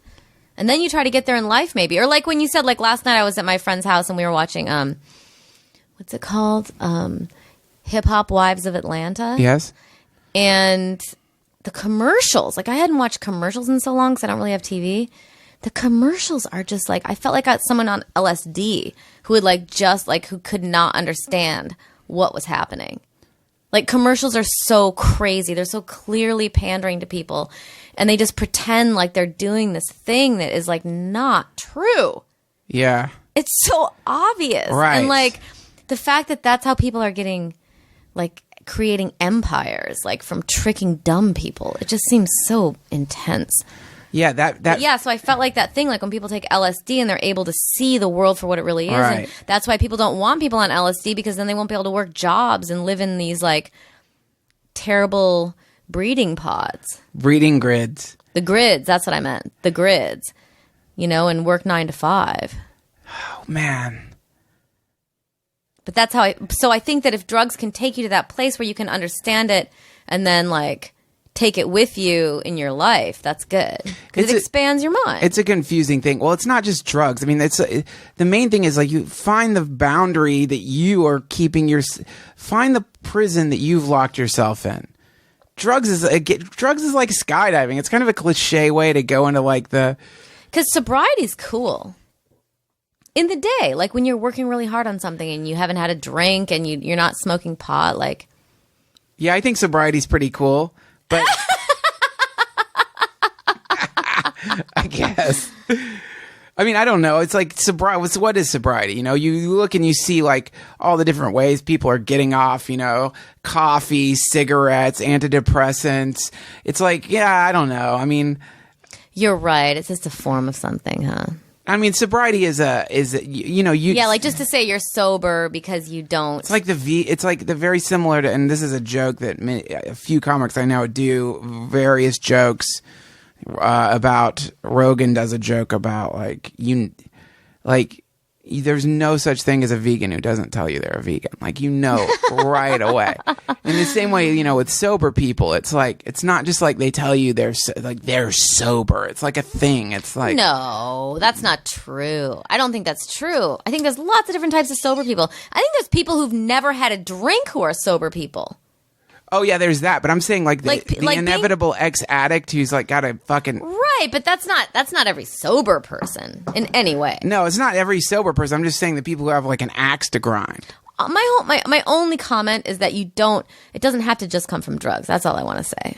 And then you try to get there in life maybe. Or like when you said like last night I was at my friend's house and we were watching what's it called? Hip Hop Wives of Atlanta. Yes. And the commercials, like I hadn't watched commercials in so long because I don't really have TV. The commercials are just like, I felt like I got someone on LSD who would like just like, who could not understand what was happening. Like commercials are so crazy. They're so clearly pandering to people. And they just pretend like they're doing this thing that is like not true. Yeah. It's so obvious. Right. And like the fact that that's how people are getting like creating empires, like from tricking dumb people. It just seems so intense. Yeah, that so I felt like that thing, like when people take LSD and they're able to see the world for what it really is. Right. And that's why people don't want people on LSD, because then they won't be able to work jobs and live in these like terrible breeding pods. breeding grids. The grids, that's what I meant. The grids, and work 9 to 5. Oh, man. But that's how so I think that if drugs can take you to that place where you can understand it and then like take it with you in your life, that's good. Because it expands your mind. It's a confusing thing. Well, it's not just drugs. I mean, the main thing is like you find the boundary that you are keeping find the prison that you've locked yourself in. Drugs is like skydiving. It's kind of a cliche way to go into like because sobriety's cool. In the day, like when you're working really hard on something and you haven't had a drink and you're not smoking pot, like. Yeah, I think sobriety's pretty cool. But I guess. I mean, I don't know. It's like sobriety. What is sobriety? You look and you see like all the different ways people are getting off, coffee, cigarettes, antidepressants. It's like, yeah, I don't know. I mean, you're right. It's just a form of something, huh? I mean, sobriety is yeah, like just to say you're sober because you don't. It's like it's like the very similar to, and this is a joke that a few comics I know do various jokes about. Rogan does a joke about there's no such thing as a vegan who doesn't tell you they're a vegan. Like, right away. In the same way, with sober people, it's like, it's not just like they tell you they're sober. It's like a thing. It's like. No, that's not true. I don't think that's true. I think there's lots of different types of sober people. I think there's people who've never had a drink who are sober people. Oh, yeah, there's that. But I'm saying the inevitable ex-addict who's like got a fucking. Right, but that's not every sober person in any way. No, it's not every sober person. I'm just saying the people who have like an axe to grind. My only comment is that it doesn't have to just come from drugs. That's all I want to say.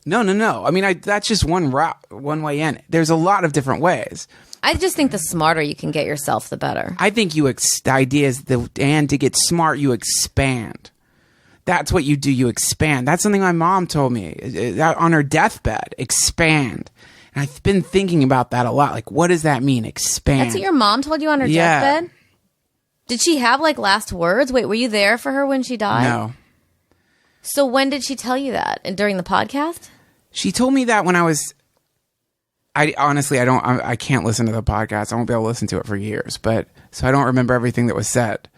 No. I mean, that's just one route, one way in. There's a lot of different ways. I just think the smarter you can get yourself, the better. I think the idea is and to get smart, you expand. That's what you do. You expand. That's something my mom told me on her deathbed. Expand. And I've been thinking about that a lot. Like, what does that mean? Expand. That's what your mom told you on her deathbed? Did she have like last words? Wait, were you there for her when she died? No. So when did she tell you that? And during the podcast? She told me that when I was. I honestly, I can't listen to the podcast. I won't be able to listen to it for years. So I don't remember everything that was said.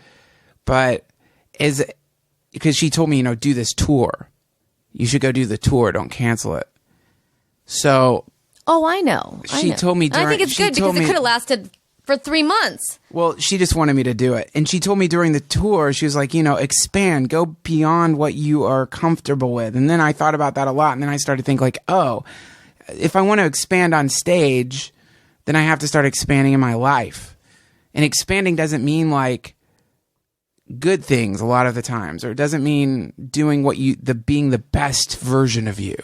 But because she told me, do this tour. You should go do the tour. Don't cancel it. So. Oh, I know. She told me. I think it's good because it could have lasted for 3 months. Well, she just wanted me to do it. And she told me during the tour, she was like, expand, go beyond what you are comfortable with. And then I thought about that a lot. And then I started to think like, oh, if I want to expand on stage, then I have to start expanding in my life. And expanding doesn't mean like good things a lot of the times, or it doesn't mean doing being the best version of you.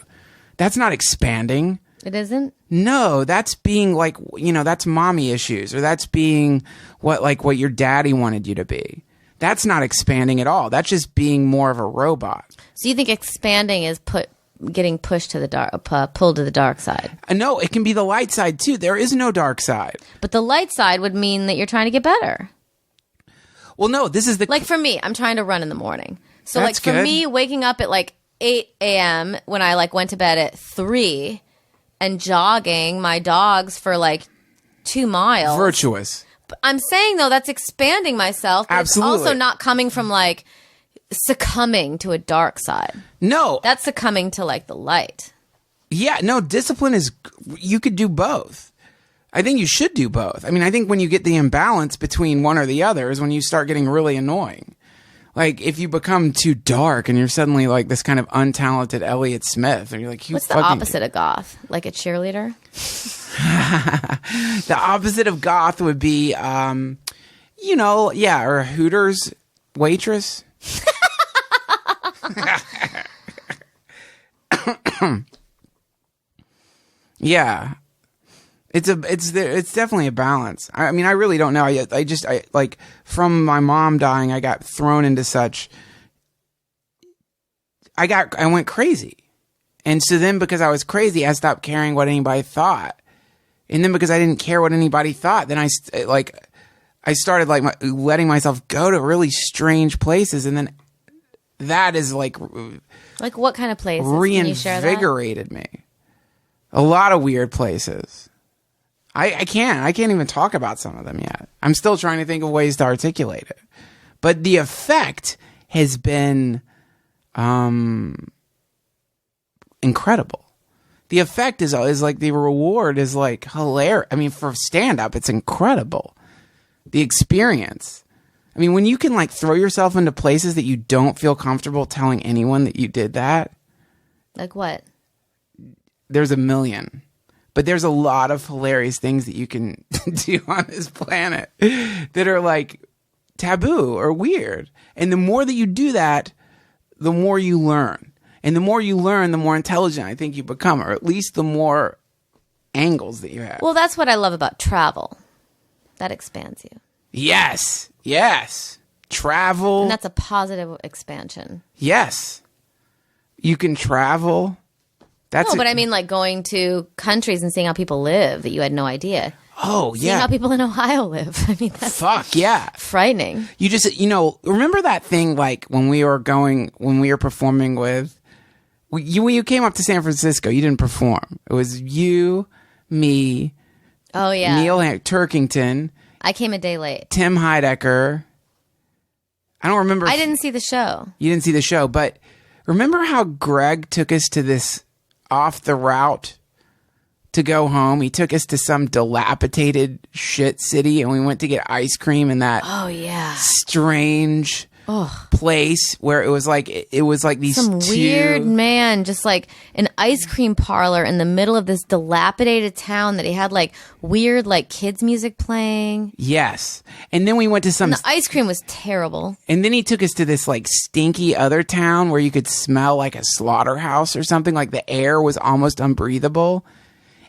That's not expanding. It isn't? No, that's being like, that's mommy issues, or that's being what your daddy wanted you to be. That's not expanding at all. That's just being more of a robot. So you think expanding is getting pushed to the dark, pulled to the dark side? No, it can be the light side too. There is no dark side. But the light side would mean that you're trying to get better. Well, no, this is like for me, I'm trying to run in the morning. So That's like for good. me, waking up at like 8 a.m. when I like went to bed at 3 and jogging my dogs for like 2 miles. Virtuous. I'm saying, though, that's expanding myself. But Absolutely. It's also not coming from like succumbing to a dark side. No. That's succumbing to like the light. Yeah, no, discipline is, you could do both. I think you should do both. I mean, I think when you get the imbalance between one or the other is when you start getting really annoying. Like, if you become too dark and you're suddenly like this kind of untalented Elliott Smith, and you're like, what's the opposite of goth? Like a cheerleader? The opposite of goth would be, or a Hooters waitress. Yeah. It's definitely a balance. I mean, I really don't know. I like, from my mom dying, I got thrown into such, I went crazy. And so then because I was crazy, I stopped caring what anybody thought. And then because I didn't care what anybody thought, then I started like letting myself go to really strange places. And then that is like what kind of places? Can you share that? Reinvigorated me. A lot of weird places. I can't even talk about some of them yet. I'm still trying to think of ways to articulate it. But the effect has been incredible. The effect is like, the reward is like hilarious. I mean, for stand-up, it's incredible. The experience. I mean, when you can like throw yourself into places that you don't feel comfortable telling anyone that you did that. Like what? There's a million. But there's a lot of hilarious things that you can do on this planet that are like taboo or weird. And the more that you do that, the more you learn. And the more you learn, the more intelligent I think you become, or at least the more angles that you have. Well, that's what I love about travel. That expands you. Yes. Yes. Travel. And that's a positive expansion. Yes. You can travel. But I mean, like going to countries and seeing how people live that you had no idea. Oh, yeah. Seeing how people in Ohio live. I mean, that's frightening. You just, remember that thing like when we were performing with, when you came up to San Francisco, you didn't perform. It was you, me, oh yeah, Neil Turkington. I came a day late. Tim Heidecker. I don't remember. I didn't see the show. You didn't see the show, but remember how Greg took us to this off the route to go home? He took us to some dilapidated shit city, and we went to get ice cream in that strange place where it was like these some weird man, just like an ice cream parlor in the middle of this dilapidated town that he had like weird like kids music playing. Yes. And then we went to some, and the ice cream was terrible. And then he took us to this like stinky other town where you could smell like a slaughterhouse or something. Like the air was almost unbreathable.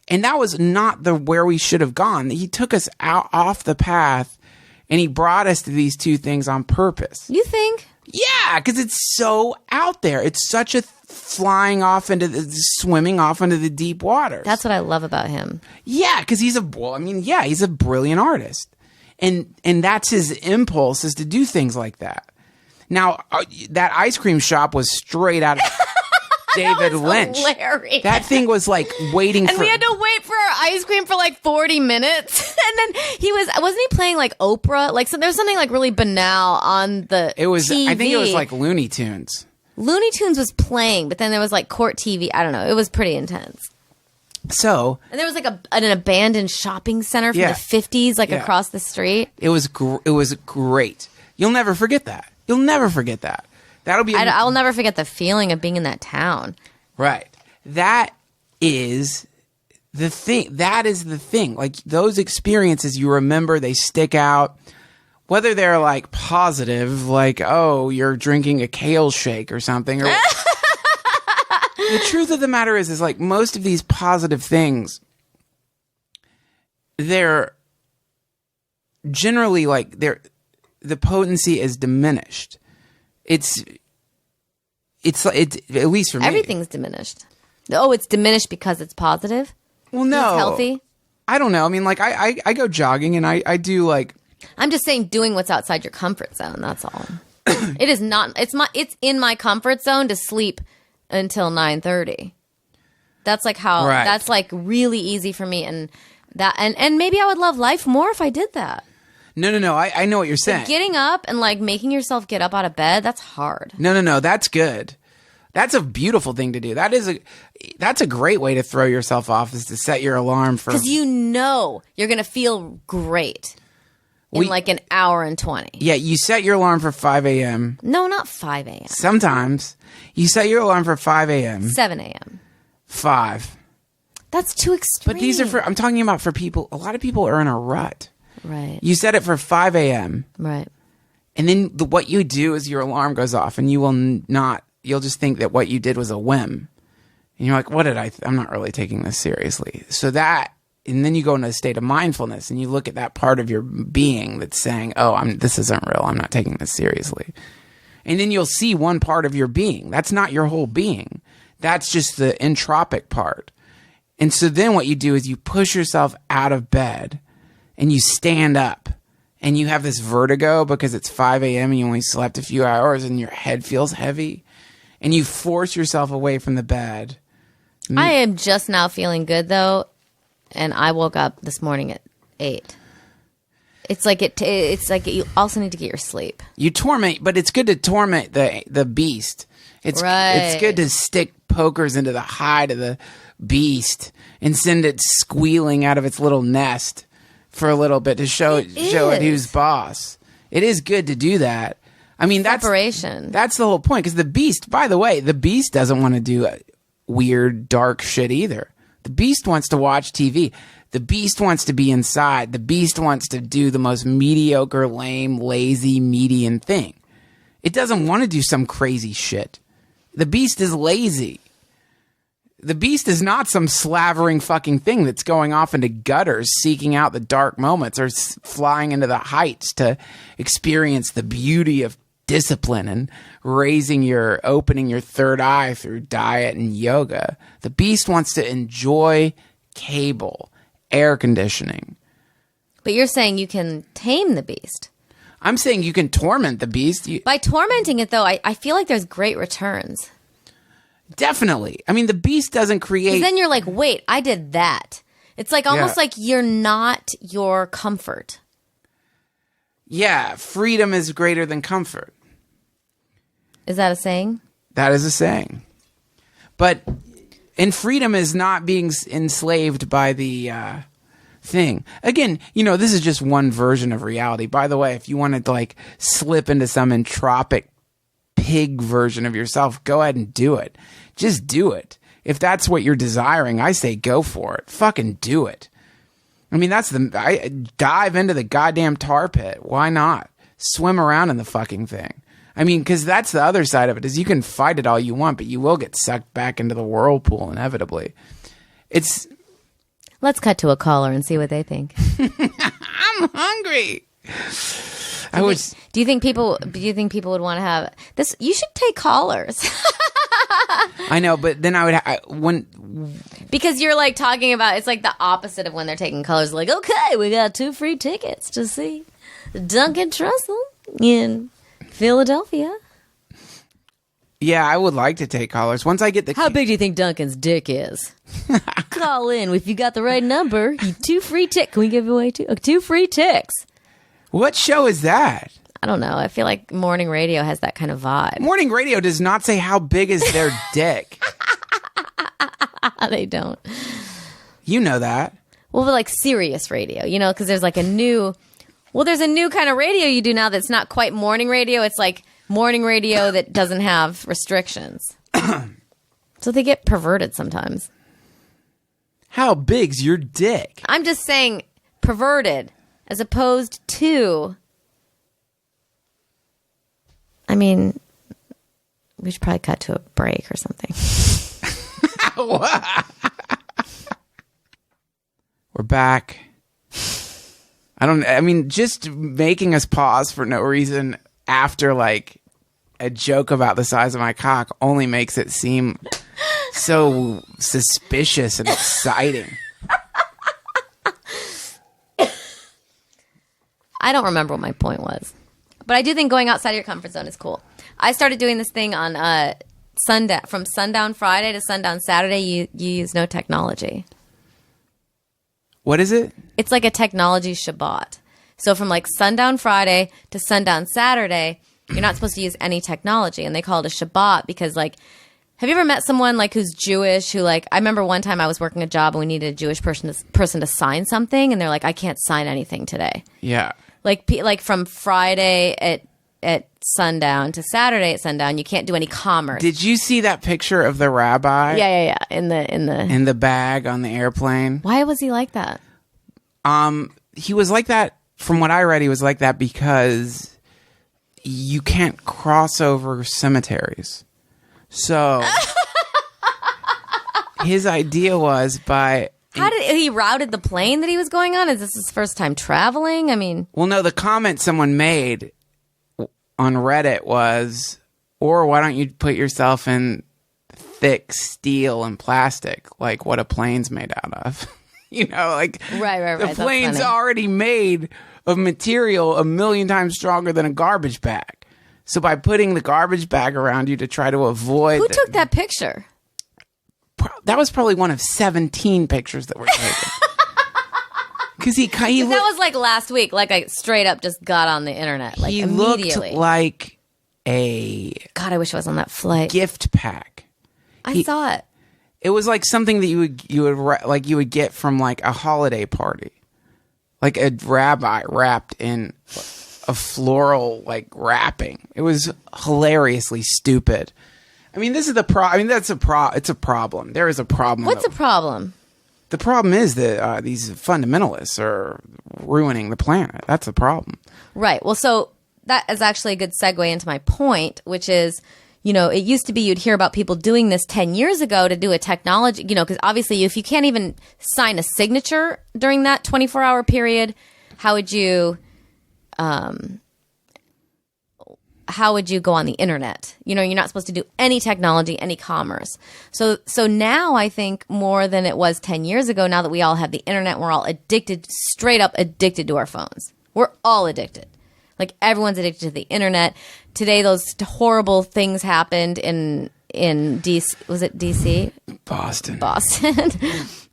And that was not where we should have gone. He took us out off the path, and he brought us to these two things on purpose. You think? Yeah, because it's so out there. It's such a swimming off into the deep waters. That's what I love about him. Yeah, because he's a brilliant artist. And that's his impulse, is to do things like that. Now, that ice cream shop was straight out of David Lynch. Hilarious. That thing was like waiting and we had to wait for our ice cream for like 40 minutes. And then wasn't he playing like Oprah? Like, so there's something like really banal on the TV. I think it was like Looney Tunes. Looney Tunes was playing, but then there was like court TV. I don't know. It was pretty intense. So, and there was like an abandoned shopping center from the 50s, like across the street. It was great. You'll never forget that. That'll be. I'll never forget the feeling of being in that town. Right. That is the thing. Like those experiences, you remember, they stick out. Whether they're like positive, like, oh, you're drinking a kale shake or something. Or the truth of the matter is like most of these positive things, they're generally like the potency is diminished. It's at least for me. Everything's diminished. Oh, it's diminished because it's positive? Well, no. It's healthy? I don't know. I mean, like, I go jogging and I do like... I'm just saying doing what's outside your comfort zone, that's all. It is not... It's in my comfort zone to sleep until 9:30. That's like how. Right. That's like really easy for me, and maybe I would love life more if I did that. No. I know what you're saying. But getting up and like making yourself get up out of bed, that's hard. No. That's good. That's a beautiful thing to do. That's a great way to throw yourself off, is to set your alarm for. Because you know you're gonna feel great in like an hour and 20. Yeah, you set your alarm for 5 a.m. No, not 5 a.m. Sometimes you set your alarm for 5 a.m. 7 a.m. 5. That's too extreme. But these are I'm talking about for people. A lot of people are in a rut. Right. You set it for 5 a.m. Right. And then what you do is your alarm goes off, and you will not. You'll just think that what you did was a whim. And you're like, what did I'm not really taking this seriously. And then you go into a state of mindfulness, and you look at that part of your being that's saying, oh, this isn't real. I'm not taking this seriously. And then you'll see one part of your being. That's not your whole being. That's just the entropic part. And so then what you do is you push yourself out of bed, and you stand up, and you have this vertigo because it's 5 a.m. and you only slept a few hours, and your head feels heavy, and you force yourself away from the bed. I am just now feeling good though, and I woke up this morning at 8. It's like it's like you also need to get your sleep. You torment, but it's good to torment the beast. It's good to stick pokers into the hide of the beast and send it squealing out of its little nest for a little bit to show it who's boss. It is good to do that. I mean, separation. That's the whole point. Because the beast, by the way, the beast doesn't want to do weird, dark shit either. The beast wants to watch TV. The beast wants to be inside. The beast wants to do the most mediocre, lame, lazy, median thing. It doesn't want to do some crazy shit. The beast is lazy. The beast is not some slavering fucking thing that's going off into gutters, seeking out the dark moments, or flying into the heights to experience the beauty of discipline and opening your third eye through diet and yoga. The beast wants to enjoy cable, air conditioning. But you're saying you can tame the beast. I'm saying you can torment the beast. By tormenting it, though, I feel like there's great returns. Definitely. I mean, the beast doesn't create... Because then you're like, wait, I did that. It's like almost like you're not your comfort. Yeah, freedom is greater than comfort. Is that a saying? That is a saying. And freedom is not being enslaved by the thing. Again, this is just one version of reality. By the way, if you wanted to like slip into some entropic pig version of yourself, go ahead and do it. Just do it. If that's what you're desiring, I say go for it. Fucking do it. I mean, I dive into the goddamn tar pit. Why not? Swim around in the fucking thing. I mean, because that's the other side of it, is you can fight it all you want, but you will get sucked back into the whirlpool inevitably. Let's cut to a caller and see what they think. I'm hungry. Do you think people would want to have this? You should take callers. I know, but then I would because you're like talking about, it's like the opposite of when they're taking callers. Like, okay, we got 2 free tickets to see Duncan Trussell in Philadelphia. Yeah, I would like to take callers. Once I get the... How big do you think Duncan's dick is? Call in. If you got the right number, 2 free tickets. Can we give away 2 free tickets? What show is that? I don't know. I feel like morning radio has that kind of vibe. Morning radio does not say how big is their dick. They don't. You know that. Well, but like Sirius radio, because there's like there's a new kind of radio you do now that's not quite morning radio. It's like morning radio that doesn't have restrictions. So they get perverted sometimes. How big's your dick? I'm just saying perverted as opposed to... I mean, we should probably cut to a break or something. We're back. Just making us pause for no reason after like a joke about the size of my cock only makes it seem so suspicious and exciting. I don't remember what my point was. But I do think going outside of your comfort zone is cool. I started doing this thing on from sundown Friday to sundown Saturday, you use no technology. What is it? It's like a technology Shabbat. So from like sundown Friday to sundown Saturday, you're not supposed to use any technology. And they call it a Shabbat because, like, have you ever met someone like who's Jewish who, like, I remember one time I was working a job and we needed a Jewish person to sign something, and they're like, I can't sign anything today. Yeah. Like from Friday at sundown to Saturday at sundown, you can't do any commerce. Did you see that picture of the rabbi? Yeah. In the bag on the airplane. Why was he like that? He was like that. From what I read, he was like that because you can't cross over cemeteries. So his idea was how did he routed the plane that he was going on? Is this his first time traveling? I mean, well, no, the comment someone made on Reddit was, or why don't you put yourself in thick steel and plastic, like what a plane's made out of? You know, like right. The plane's already made of material 1,000,000 times stronger than a garbage bag. So by putting the garbage bag around you to try to avoid... Who took that picture? That was probably one of 17 pictures that were taken. Because that was like last week. Like I straight up just got on the internet. Like he immediately. Looked like a... God, I wish I was on that flight. Gift pack. I saw it. It was like something that you would get from like a holiday party, like a rabbi wrapped in a floral like wrapping. It was hilariously stupid. I mean, this is the problem. I mean, it's a problem. There is a problem. What's the problem? The problem is that these fundamentalists are ruining the planet. That's the problem. Right. Well, so that is actually a good segue into my point, which is, you know, it used to be you'd hear about people doing this 10 years ago to do a technology, you know, because obviously if you can't even sign a signature during that 24-hour period, how would you go on the internet? You know, you're not supposed to do any technology, any commerce. So now I think more than it was 10 years ago, now that we all have the internet, we're all addicted, straight up addicted to our phones. We're all addicted. Like everyone's addicted to the internet. Today, those horrible things happened in DC. Was it DC? Boston.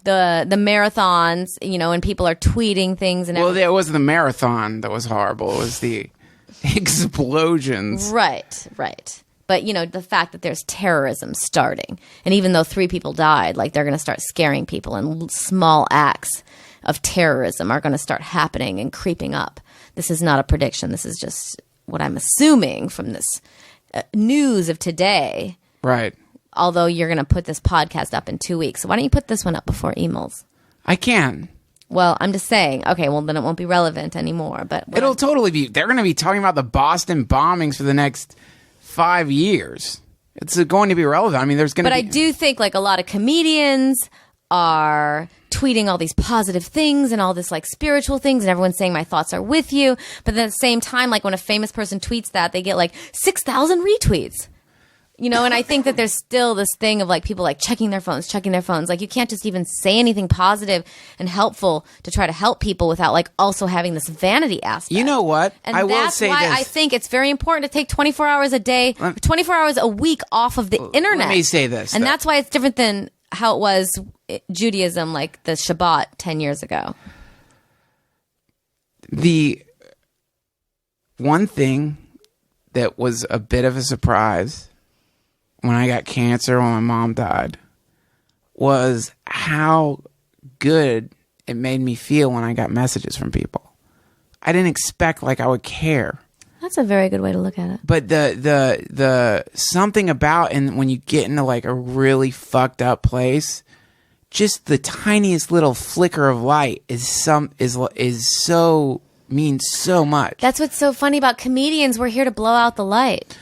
the marathons, you know, and people are tweeting things. And well, it wasn't the marathon that was horrible. It was the explosions. Right. But, you know, the fact that there's terrorism starting. And even though 3 people died, like they're going to start scaring people, and small acts of terrorism are going to start happening and creeping up. This is not a prediction. This is just what I'm assuming from this news of today. Right. Although you're going to put this podcast up in 2 weeks. So why don't you put this one up before emails? I can. Well, I'm just saying. Okay, well, then it won't be relevant anymore. But it'll totally be. They're going to be talking about the Boston bombings for the next 5 years. It's going to be relevant. I mean, there's going to be... But I do think like a lot of comedians are tweeting all these positive things and all this like spiritual things, and everyone's saying my thoughts are with you. But then at the same time, like when a famous person tweets that, they get like 6,000 retweets. You know, and I think that there's still this thing of like people like checking their phones. Like you can't just even say anything positive and helpful to try to help people without like also having this vanity aspect. You know what? And I will say that's why this. I think it's very important to take 24 hours a day, 24 hours a week off of the internet. Let me say this. And that's why it's different than how it was Judaism, like the Shabbat 10 years ago. The one thing that was a bit of a surprise when I got cancer, when my mom died, was how good it made me feel when I got messages from people. I didn't expect like I would care. That's a very good way to look at it. But the something about, and when you get into like a really fucked up place, just the tiniest little flicker of light is so means so much. That's what's so funny about comedians. We're here to blow out the light.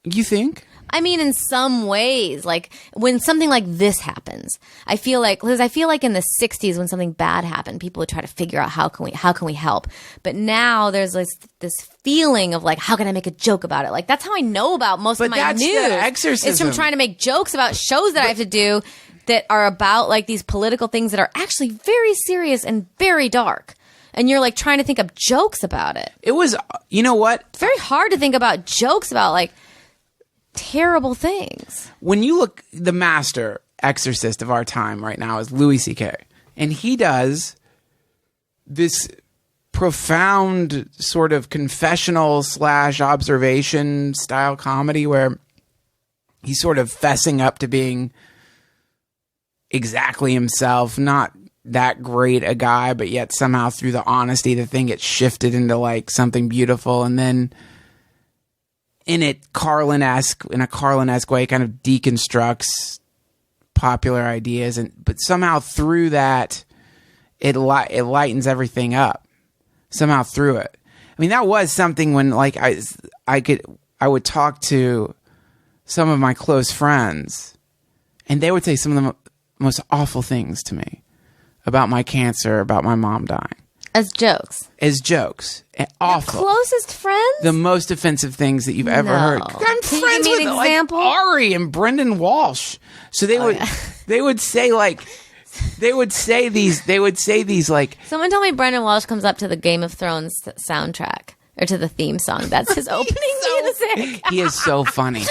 You think? I mean, in some ways, like when something like this happens, I feel like in the 60s when something bad happened, people would try to figure out how can we help. But now there's this feeling of like, how can I make a joke about it? Like that's how I know about most of my news. Exorcism. It's from trying to make jokes about shows that I have to do that are about like these political things that are actually very serious and very dark. And you're like trying to think of jokes about it. It was, you know what? It's very hard to think about jokes about like. terrible things. When you look, the master exorcist of our time right now is Louis C.K. And he does this profound sort of confessional / observation style comedy where he's sort of fessing up to being exactly himself, not that great a guy, but yet somehow through the honesty, the thing gets shifted into like something beautiful. And then in a Carlin-esque way, kind of deconstructs popular ideas, but somehow through that, it lightens everything up. Somehow through it. I mean, that was something when like I would talk to some of my close friends, and they would say some of the most awful things to me about my cancer, about my mom dying. As jokes. Awful. Your closest friends? The most offensive things that you've ever heard. I'm Can you friends give me with an like example? Ari and Brendon Walsh. So they would say these like Someone told me Brendon Walsh comes up to the Game of Thrones soundtrack, or to the theme song. That's his opening music. He is so funny.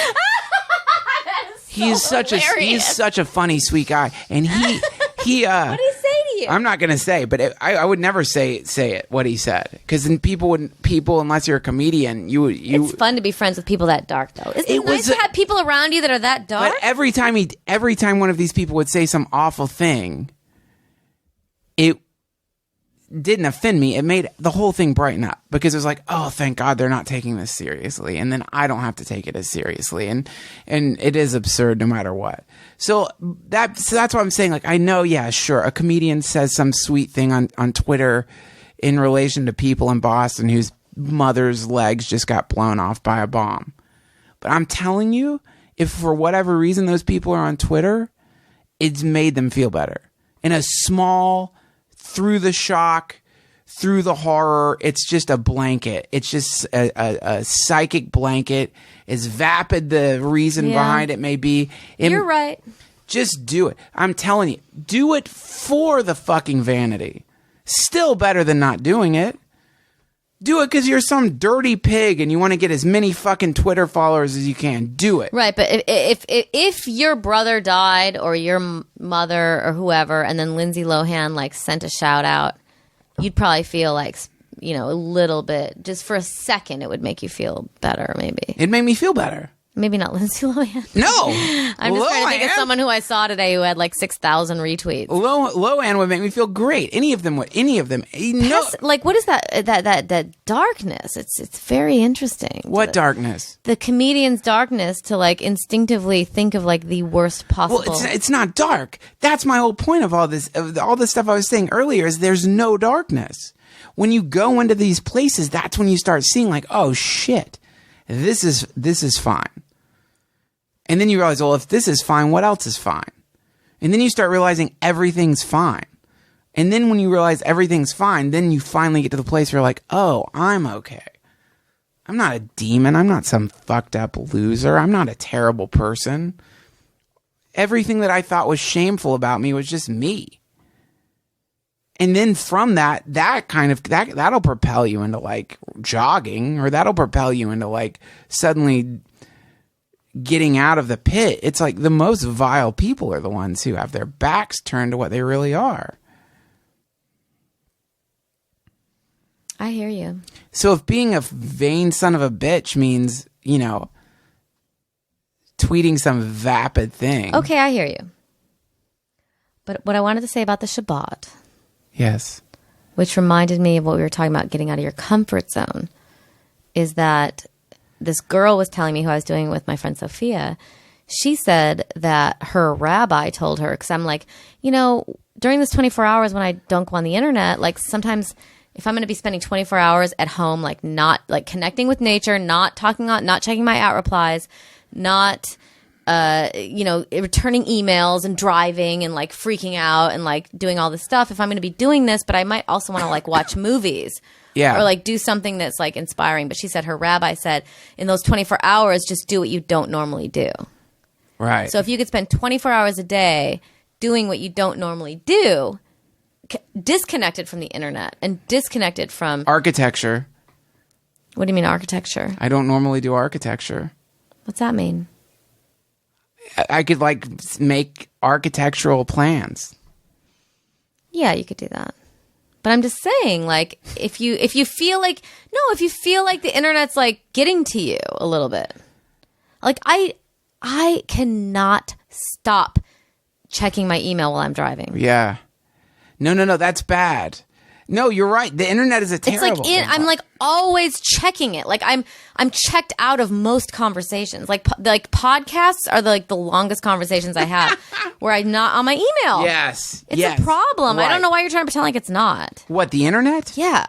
He's such a funny, sweet guy, and he. What did he say to you? I'm not gonna say, but I would never say it what he said, because then people unless you're a comedian, you. It's fun to be friends with people that dark, though. Isn't it nice to have people around you that are that dark? But every time one of these people would say some awful thing, it didn't offend me. It made the whole thing brighten up, because it was like, oh, thank God they're not taking this seriously, and then I don't have to take it as seriously, and it is absurd no matter what. So that's what I'm saying. Like, I know, yeah, sure, a comedian says some sweet thing on Twitter in relation to people in Boston whose mother's legs just got blown off by a bomb. But I'm telling you, if for whatever reason those people are on Twitter, it's made them feel better. In a small, through the shock, through the horror, it's just a blanket. It's just a psychic blanket. As vapid the reason behind it may be. You're right. Just do it. I'm telling you, do it for the fucking vanity. Still better than not doing it. Do it because you're some dirty pig and you want to get as many fucking Twitter followers as you can. Do it. Right, but if your brother died, or your mother, or whoever, and then Lindsay Lohan like sent a shout out, you'd probably feel like, you know, a little bit, just for a second, it would make you feel better. Maybe it made me feel better. Maybe not Lindsay Lohan. No, I'm just trying to think of someone who I saw today who had like 6,000 retweets. Lohan would make me feel great. Any of them would. Any of them. No. Like, what is that darkness? It's very interesting. What darkness? The comedian's darkness to like instinctively think of like the worst possible. Well, it's not dark. That's my whole point of all this. Of all the stuff I was saying earlier is there's no darkness. When you go into these places, that's when you start seeing like, oh shit, this is fine. And then you realize, well, if this is fine, what else is fine? And then you start realizing everything's fine. And then when you realize everything's fine, then you finally get to the place where you're like, oh, I'm okay. I'm not a demon. I'm not some fucked up loser. I'm not a terrible person. Everything that I thought was shameful about me was just me. And then from that'll propel you into like jogging, or that'll propel you into like suddenly getting out of the pit. It's like the most vile people are the ones who have their backs turned to what they really are. I hear you. So if being a vain son of a bitch means, you know, tweeting some vapid thing. Okay, I hear you. But what I wanted to say about the Shabbat. Yes. Which reminded me of what we were talking about, getting out of your comfort zone, is that this girl was telling me, who I was doing it with my friend Sophia, she said that her rabbi told her, because I'm like, you know, during this 24 hours when I don't go on the internet, like sometimes if I'm going to be spending 24 hours at home, like not like connecting with nature, not talking on, not checking my out replies, not, you know, returning emails and driving and like freaking out and like doing all this stuff. If I'm going to be doing this, but I might also want to like watch movies. Yeah. Or like do something that's like inspiring. But she said her rabbi said in those 24 hours, just do what you don't normally do. Right. So if you could spend 24 hours a day doing what you don't normally do, disconnected from the internet and disconnected from architecture. What do you mean architecture? I don't normally do architecture. What's that mean? I could like make architectural plans. Yeah, you could do that. But I'm just saying, like, if you feel like the internet's like getting to you a little bit, like I cannot stop checking my email while I'm driving. Yeah. No, that's bad. No, you're right. The internet is a terrible thing. I'm like always checking it. Like I'm checked out of most conversations. Like podcasts are the longest conversations I have where I'm not on my email. Yes. It's a problem. Right. I don't know why you're trying to pretend like it's not. What, the internet? Yeah.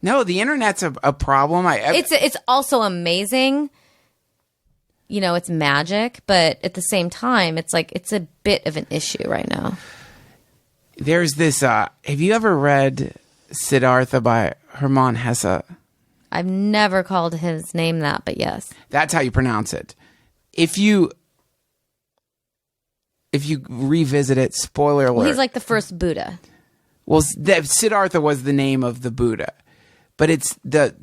No, the internet's a problem. It's also amazing. You know, it's magic, but at the same time, it's like it's a bit of an issue right now. There's this have you ever read Siddhartha by Hermann Hesse? I've never called his name that, but yes. That's how you pronounce it. If you revisit it, spoiler alert. Well, he's like the first Buddha. Well, Siddhartha was the name of the Buddha. But it's the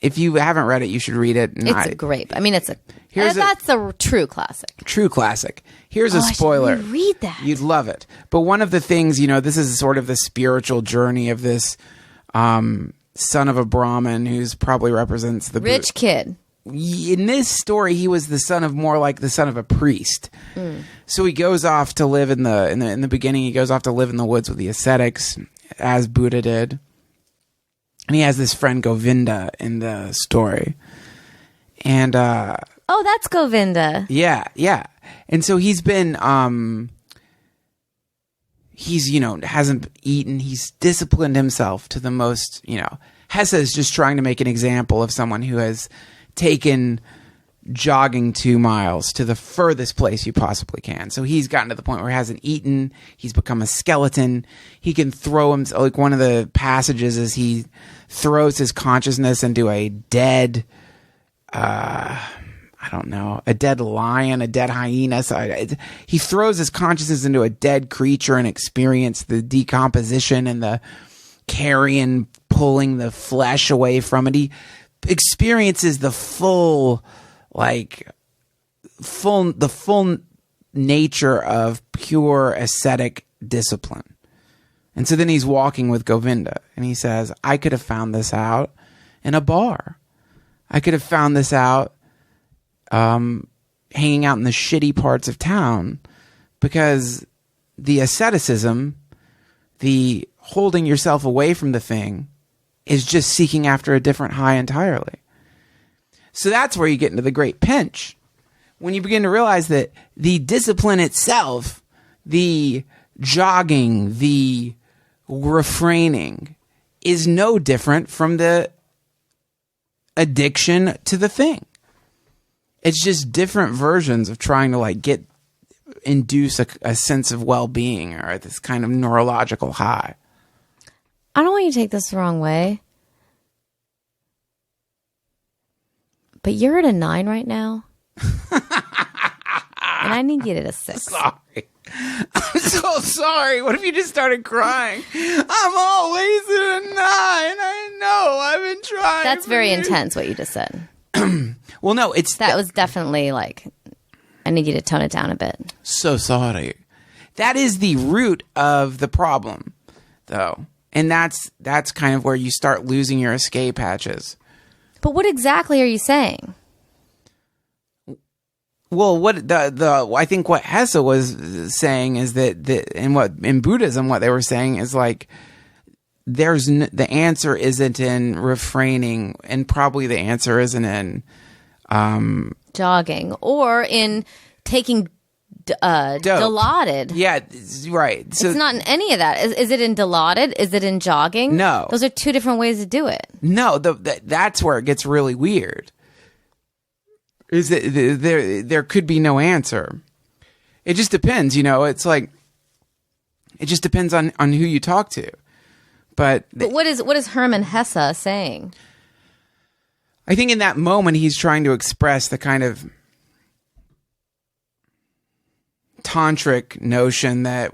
if you haven't read it, you should read it. It's great. I mean, that's a true classic. True classic. Here's a spoiler. I should read that. You'd love it. But one of the things, this is sort of the spiritual journey of this son of a Brahmin who's probably represents the rich kid. In this story, he was the son of a priest. So he goes off to live in the beginning. He goes off to live in the woods with the ascetics, as Buddha did. And he has this friend Govinda in the story. And oh, that's Govinda. Yeah. And so he's been hasn't eaten, he's disciplined himself to the most, Hesse is just trying to make an example of someone who has taken jogging 2 miles to the furthest place you possibly can. So he's gotten to the point where he hasn't eaten, he's become a skeleton. He can throw him, like one of the passages is he throws his consciousness into a dead a dead lion, a dead hyena. So he throws his consciousness into a dead creature and experience the decomposition and the carrion pulling the flesh away from it. He experiences the full nature of pure ascetic discipline. And so then he's walking with Govinda and he says, I could have found this out in a bar. I could have found this out hanging out in the shitty parts of town, because the asceticism, the holding yourself away from the thing, is just seeking after a different high entirely. So that's where you get into the great pinch. When you begin to realize that the discipline itself, the jogging, the refraining, is no different from the addiction to the thing. It's just different versions of trying to induce a sense of well-being or this kind of neurological high. I don't want you to take this the wrong way, but you're at a 9 right now. And I need you at a 6. Sorry. I'm so sorry. What if you just started crying? I'm always at a 9. I know. I've been trying. That's very intense, what you just said. Well, no, that was definitely I need you to tone it down a bit. So sorry. That is the root of the problem, though. And that's kind of where you start losing your escape hatches. But what exactly are you saying? Well, what I think what Hesse was saying is that in Buddhism, what they were saying is the answer isn't in refraining, and probably the answer isn't in jogging or in taking Dilaudid. Yeah, right. So it's not in any of that. Is it in Dilaudid? Is it in jogging? No. Those are two different ways to do it. No, that's where it gets really weird. Is that there could be no answer. It just depends, it's it just depends on who you talk to. But what is Hermann Hesse saying? I think in that moment he's trying to express the kind of tantric notion that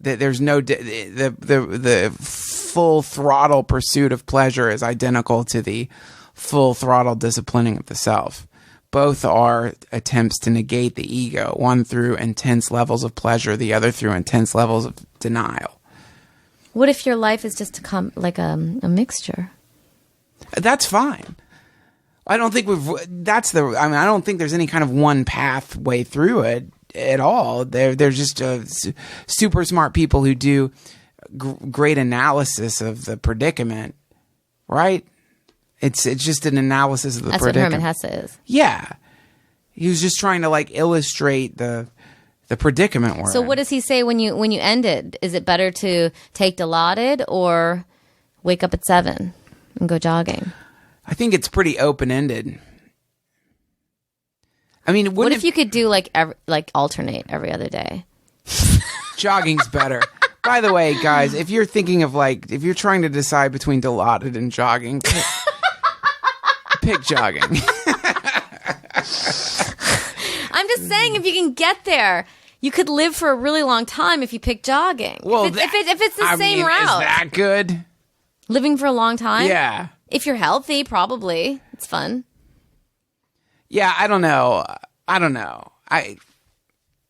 that there's no the full throttle pursuit of pleasure is identical to the full throttle disciplining of the self. both are attempts to negate the ego, one through intense levels of pleasure, the other through intense levels of denial. What if your life is just a mixture? That's fine. I don't think I don't think there's any kind of one pathway through it at all. They're just super smart people who do great analysis of the predicament, right? It's just an analysis of the predicament. That's what Herman Hesse is. Yeah. He was just trying to like illustrate the predicament we're in. So what does he say when you end it? Is it better to take Dilaudid or wake up at 7 and go jogging? I think it's pretty open-ended. I mean, what if you could do like alternate every other day? Jogging's better. By the way, guys, if you're thinking of if you're trying to decide between Dilaudid and jogging, pick jogging. I'm just saying, if you can get there, you could live for a really long time if you pick jogging. Well, if it's the same route. Is that good? Living for a long time? Yeah. If you're healthy, probably. It's fun. Yeah, I don't know.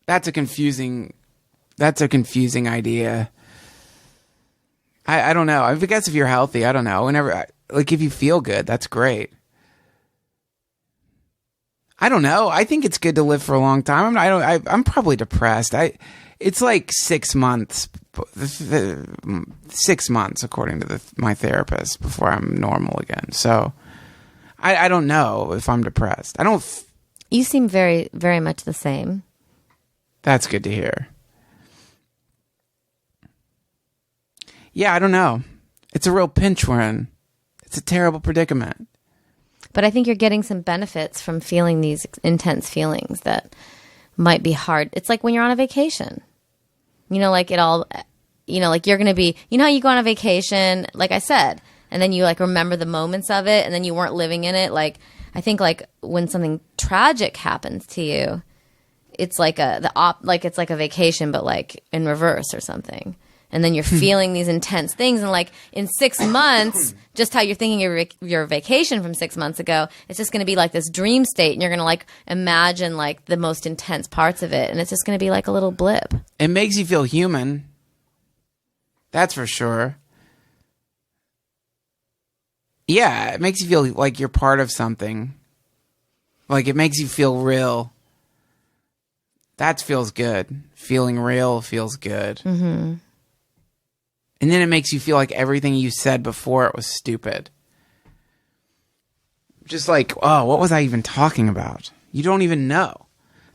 That's a confusing idea. I don't know. I guess if you're healthy, I don't know. If you feel good, that's great. I don't know. I think it's good to live for a long time. I'm probably depressed. It's like 6 months. 6 months, according to my therapist, before I'm normal again. So I don't know if I'm depressed. I don't. You seem very, very much the same. That's good to hear. Yeah, I don't know. It's a real pinch we're in. It's a terrible predicament. But I think you're getting some benefits from feeling these intense feelings that might be hard. It's like when you're on a vacation. Like you're going to be, how you go on a vacation, like I said, and then you like remember the moments of it and then you weren't living in it. Like, I think like when something tragic happens to you, it's like it's like a vacation, but like in reverse or something. And then you're feeling these intense things. And like in 6 months, just how you're thinking of your vacation from 6 months ago, it's just going to be like this dream state. And you're going to like imagine like the most intense parts of it. And it's just going to be like a little blip. It makes you feel human. That's for sure. Yeah, it makes you feel like you're part of something. Like it makes you feel real. That feels good. Feeling real feels good. Mm-hmm. And then it makes you feel like everything you said before it was stupid. Just like, oh, what was I even talking about? You don't even know.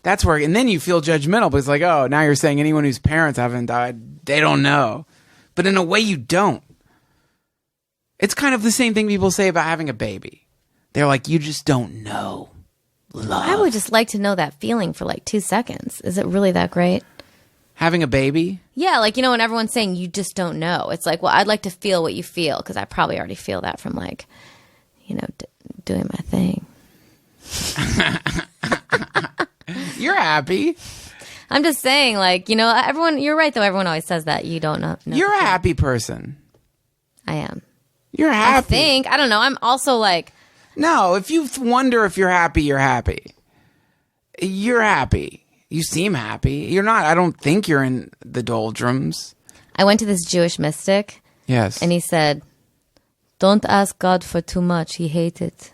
That's where, and then you feel judgmental because like, oh, now you're saying anyone whose parents haven't died, they don't know. But in a way you don't. It's kind of the same thing people say about having a baby. They're like, you just don't know love. I would just like to know that feeling for like 2 seconds. Is it really that great? Having a baby? Yeah, like, when everyone's saying you just don't know. It's like, well, I'd like to feel what you feel because I probably already feel that from like, doing my thing. You're happy. I'm just saying, like, everyone, you're right, though. Everyone always says that. You don't know. You're a happy person. I am. You're happy. I think. I don't know. I'm also like. No, if you wonder if you're happy, you're happy. You're happy. You seem happy. You're not. I don't think you're in the doldrums. I went to this Jewish mystic. Yes. And he said, don't ask God for too much. He hates it.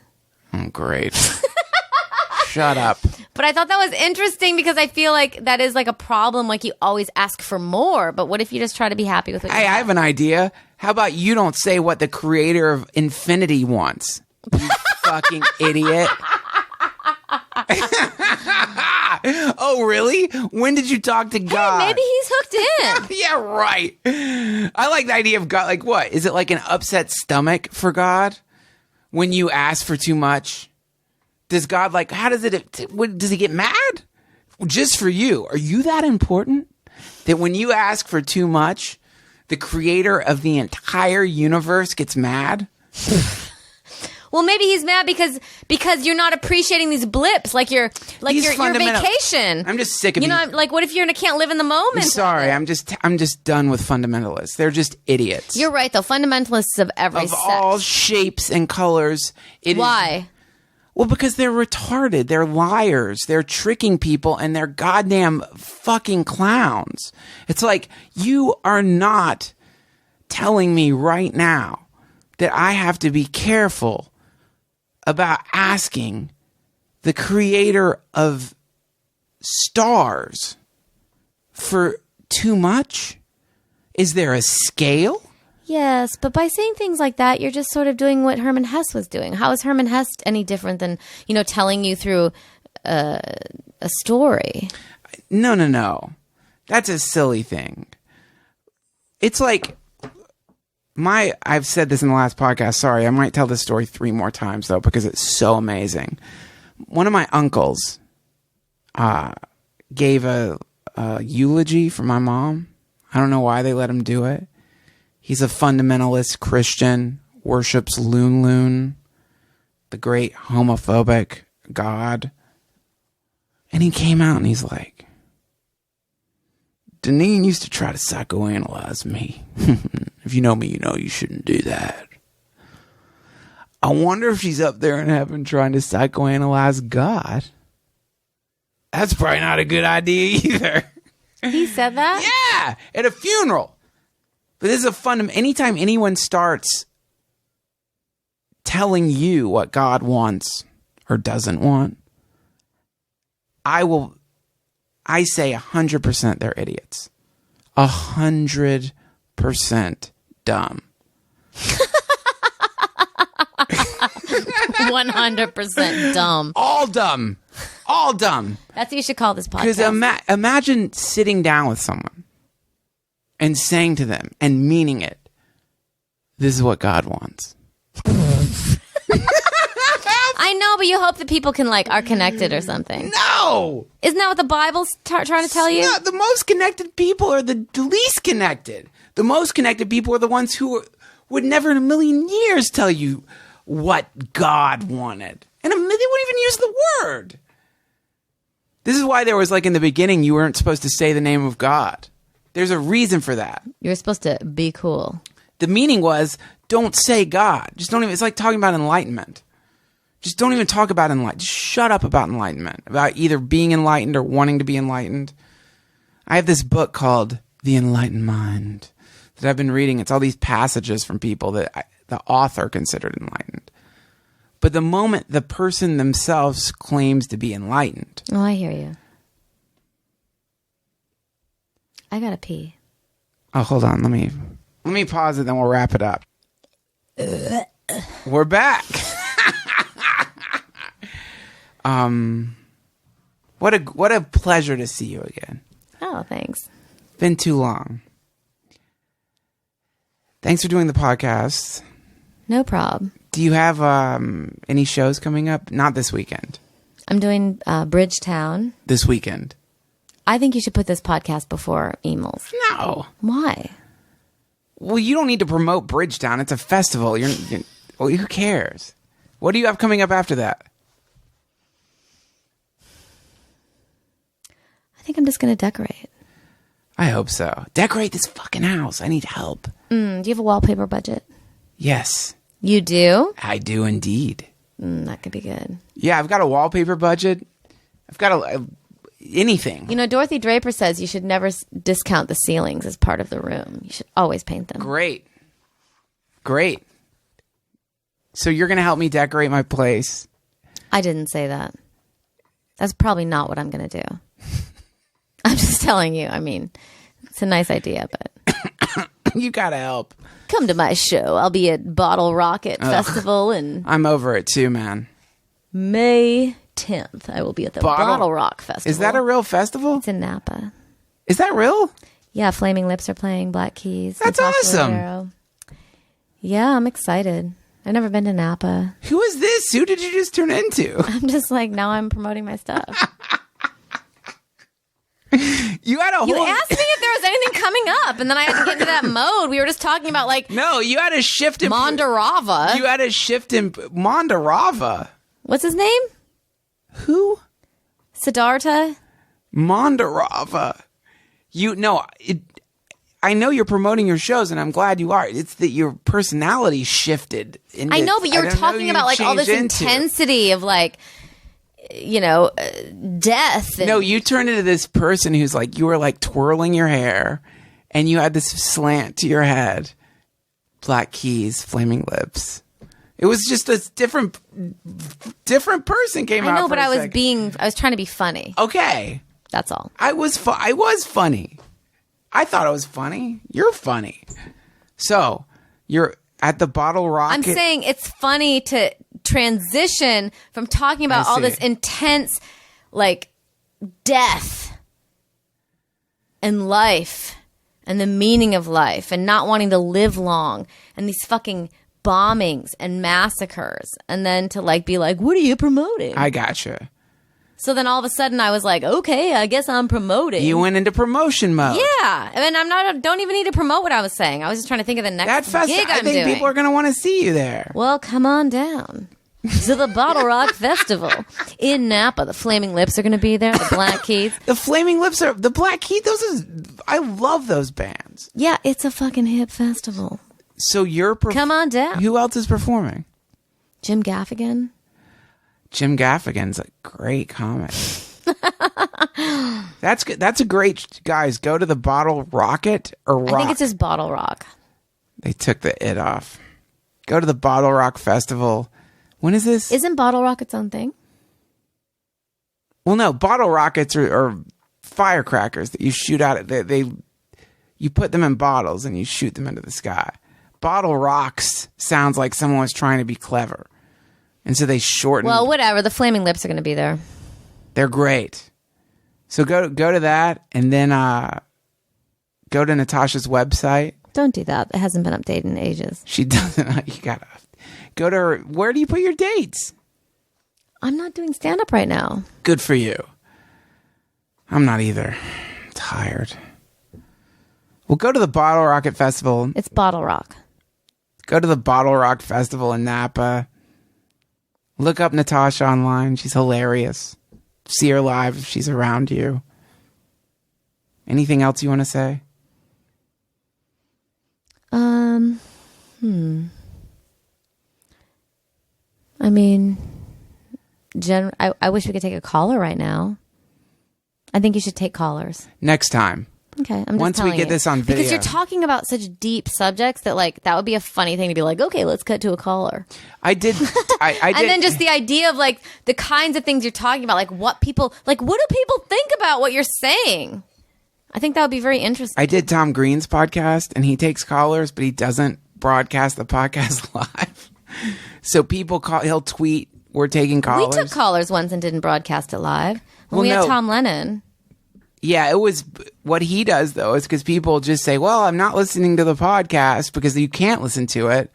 Oh, great. Shut up. But I thought that was interesting because I feel like that is like a problem. Like you always ask for more. But what if you just try to be happy with what you have? I have an idea. How about you don't say what the creator of infinity wants? You fucking idiot. Oh, really? When did you talk to God? Hey, maybe he's hooked in. Yeah, right. I like the idea of God. Like, what? Is it like an upset stomach for God when you ask for too much? Does God like, how does it, does he get mad? Just for you. Are you that important? That when you ask for too much, the creator of the entire universe gets mad? Well, maybe he's mad because you're not appreciating these blips, like your vacation. I'm just sick of like what if you can't live in the moment? Sorry, I'm just done with fundamentalists. They're just idiots. You're right, though. Fundamentalists of every of sex. all shapes and colors. Why? Well, because they're retarded. They're liars. They're tricking people, and they're goddamn fucking clowns. It's like, you are not telling me right now that I have to be careful about asking the creator of stars for too much? Is there a scale? Yes, but by saying things like that, you're just sort of doing what Herman Hesse was doing. How is Herman Hesse any different than, telling you through a story? No. That's a silly thing. It's like I've said this in the last podcast. Sorry, I might tell this story 3 more times, though, because it's so amazing. One of my uncles gave a eulogy for my mom. I don't know why they let him do it. He's a fundamentalist Christian, worships Loon, the great homophobic god. And he came out and he's like, Deneen used to try to psychoanalyze me. If you know me, you know you shouldn't do that. I wonder if she's up there in heaven trying to psychoanalyze God. That's probably not a good idea either. He said that? Yeah, at a funeral. But this is a anytime anyone starts telling you what God wants or doesn't want, I say 100% they're idiots. 100% dumb. 100% dumb. All dumb. All dumb. That's what you should call this podcast. Because imagine sitting down with someone and saying to them and meaning it, this is what God wants. I know, but you hope that people are connected or something. No! Isn't that what the Bible's trying to tell you? No, the most connected people are the least connected. The most connected people are the ones who would never in a million years tell you what God wanted. And they wouldn't even use the word. This is why there was, in the beginning, you weren't supposed to say the name of God. There's a reason for that. You're supposed to be cool. The meaning was, don't say God. Just don't even, it's like talking about enlightenment. Just don't even talk about enlightenment. Just shut up about enlightenment. About either being enlightened or wanting to be enlightened. I have this book called The Enlightened Mind that I've been reading. It's all these passages from people that the author considered enlightened. But the moment the person themselves claims to be enlightened. Oh, I hear you. I gotta pee. Oh, hold on. Let me pause it, then we'll wrap it up. We're back. What a pleasure to see you again. Oh, thanks. Been too long. Thanks for doing the podcast. No problem. Do you have any shows coming up? Not this weekend. I'm doing Bridgetown. This weekend. I think you should put this podcast before Emil's. No. Why? Well, you don't need to promote Bridgetown. It's a festival. Well, who cares? What do you have coming up after that? I think I'm just going to decorate. I hope so. Decorate this fucking house. I need help. Do you have a wallpaper budget? Yes. You do? I do indeed. That could be good. Yeah, I've got a wallpaper budget. I've got anything. Dorothy Draper says you should never discount the ceilings as part of the room. You should always paint them. Great. So you're going to help me decorate my place? I didn't say that. That's probably not what I'm going to do. I'm just telling you. I mean, it's a nice idea, but... You got to help. Come to my show. I'll be at Bottle Rocket Festival and I'm over it too, man. May 10th. I will be at the Bottle Rock Festival. Is that a real festival? It's in Napa. Is that real? Yeah, Flaming Lips are playing, Black Keys. That's Natasha awesome. Leggero. Yeah, I'm excited. I've never been to Napa. Who is this? Who did you just turn into? I'm just now I'm promoting my stuff. You had a whole... You asked me if there was anything coming up, and then I had to get into that mode. We were just talking about No, you had a shift in... Mondarava. You had a shift in... Mondarava. What's his name? Who? Siddhartha? Mondarava. I know you're promoting your shows, and I'm glad you are. It's that your personality shifted. I know, but you're talking about like all this intensity of like, death. No, you turned into this person who's like, you were like twirling your hair, and you had this slant to your head, black keys, flaming lips. It was just a different person came out. I know, but I was trying to be funny. Okay. That's all. I was funny. I thought it was funny. You're funny. So, you're at the Bottle Rocket. I'm saying it's funny to transition from talking about all this intense, like, death and life and the meaning of life and not wanting to live long and these fucking bombings and massacres, and then to like be like, what are you promoting? I gotcha. So then all of a sudden I was like, okay, I guess I'm promoting. You went into promotion mode. Yeah. I mean, don't even need to promote what I was saying. I was just trying to think of the next gig I'm doing. I think people are going to want to see you there. Well, come on down to the Bottle Rock Festival in Napa. The Flaming Lips are going to be there. The Black Keys. The Flaming Lips are the Black Keys. I love those bands. Yeah, it's a fucking hip festival. So you're come on down. Who else is performing? Jim Gaffigan. Jim Gaffigan's a great comic. That's good. That's a great, guys. Go to the Bottle Rocket or Rock. I think it's just Bottle Rock. They took the it off. Go to the Bottle Rock Festival. When is this? Isn't Bottle Rock its own thing? Well, no. Bottle rockets are firecrackers that you shoot out. You put them in bottles and you shoot them into the sky. Bottle rocks sounds like someone was trying to be clever. And so they shortened. Well, whatever. The Flaming Lips are going to be there. They're great. So go to that, and then go to Natasha's website. Don't do that. It hasn't been updated in ages. She doesn't. You gotta go to her. Where do you put your dates? I'm not doing stand-up right now. Good for you. I'm not either. I'm tired. Well, go to the Bottle Rocket Festival. It's Bottle Rock. Go to the Bottle Rock Festival in Napa. Look up Natasha online. She's hilarious. See her live if she's around you. Anything else you want to say? I mean, I wish we could take a caller right now. I think you should take callers. Next time. Okay, I'm just Once we telling get you. this on video. Because you're talking about such deep subjects that like that would be a funny thing to be like, okay, let's cut to a caller. I did. I did. And then just the idea of like the kinds of things you're talking about, like what do people think about what you're saying? I think that would be very interesting. I did Tom Green's podcast, and he takes callers, but he doesn't broadcast the podcast live. So people call. He'll tweet, "We're taking callers." We took callers once and didn't broadcast it live. We had Tom Lennon. Yeah, it was what he does, though, is because people just say, well, I'm not listening to the podcast because you can't listen to it.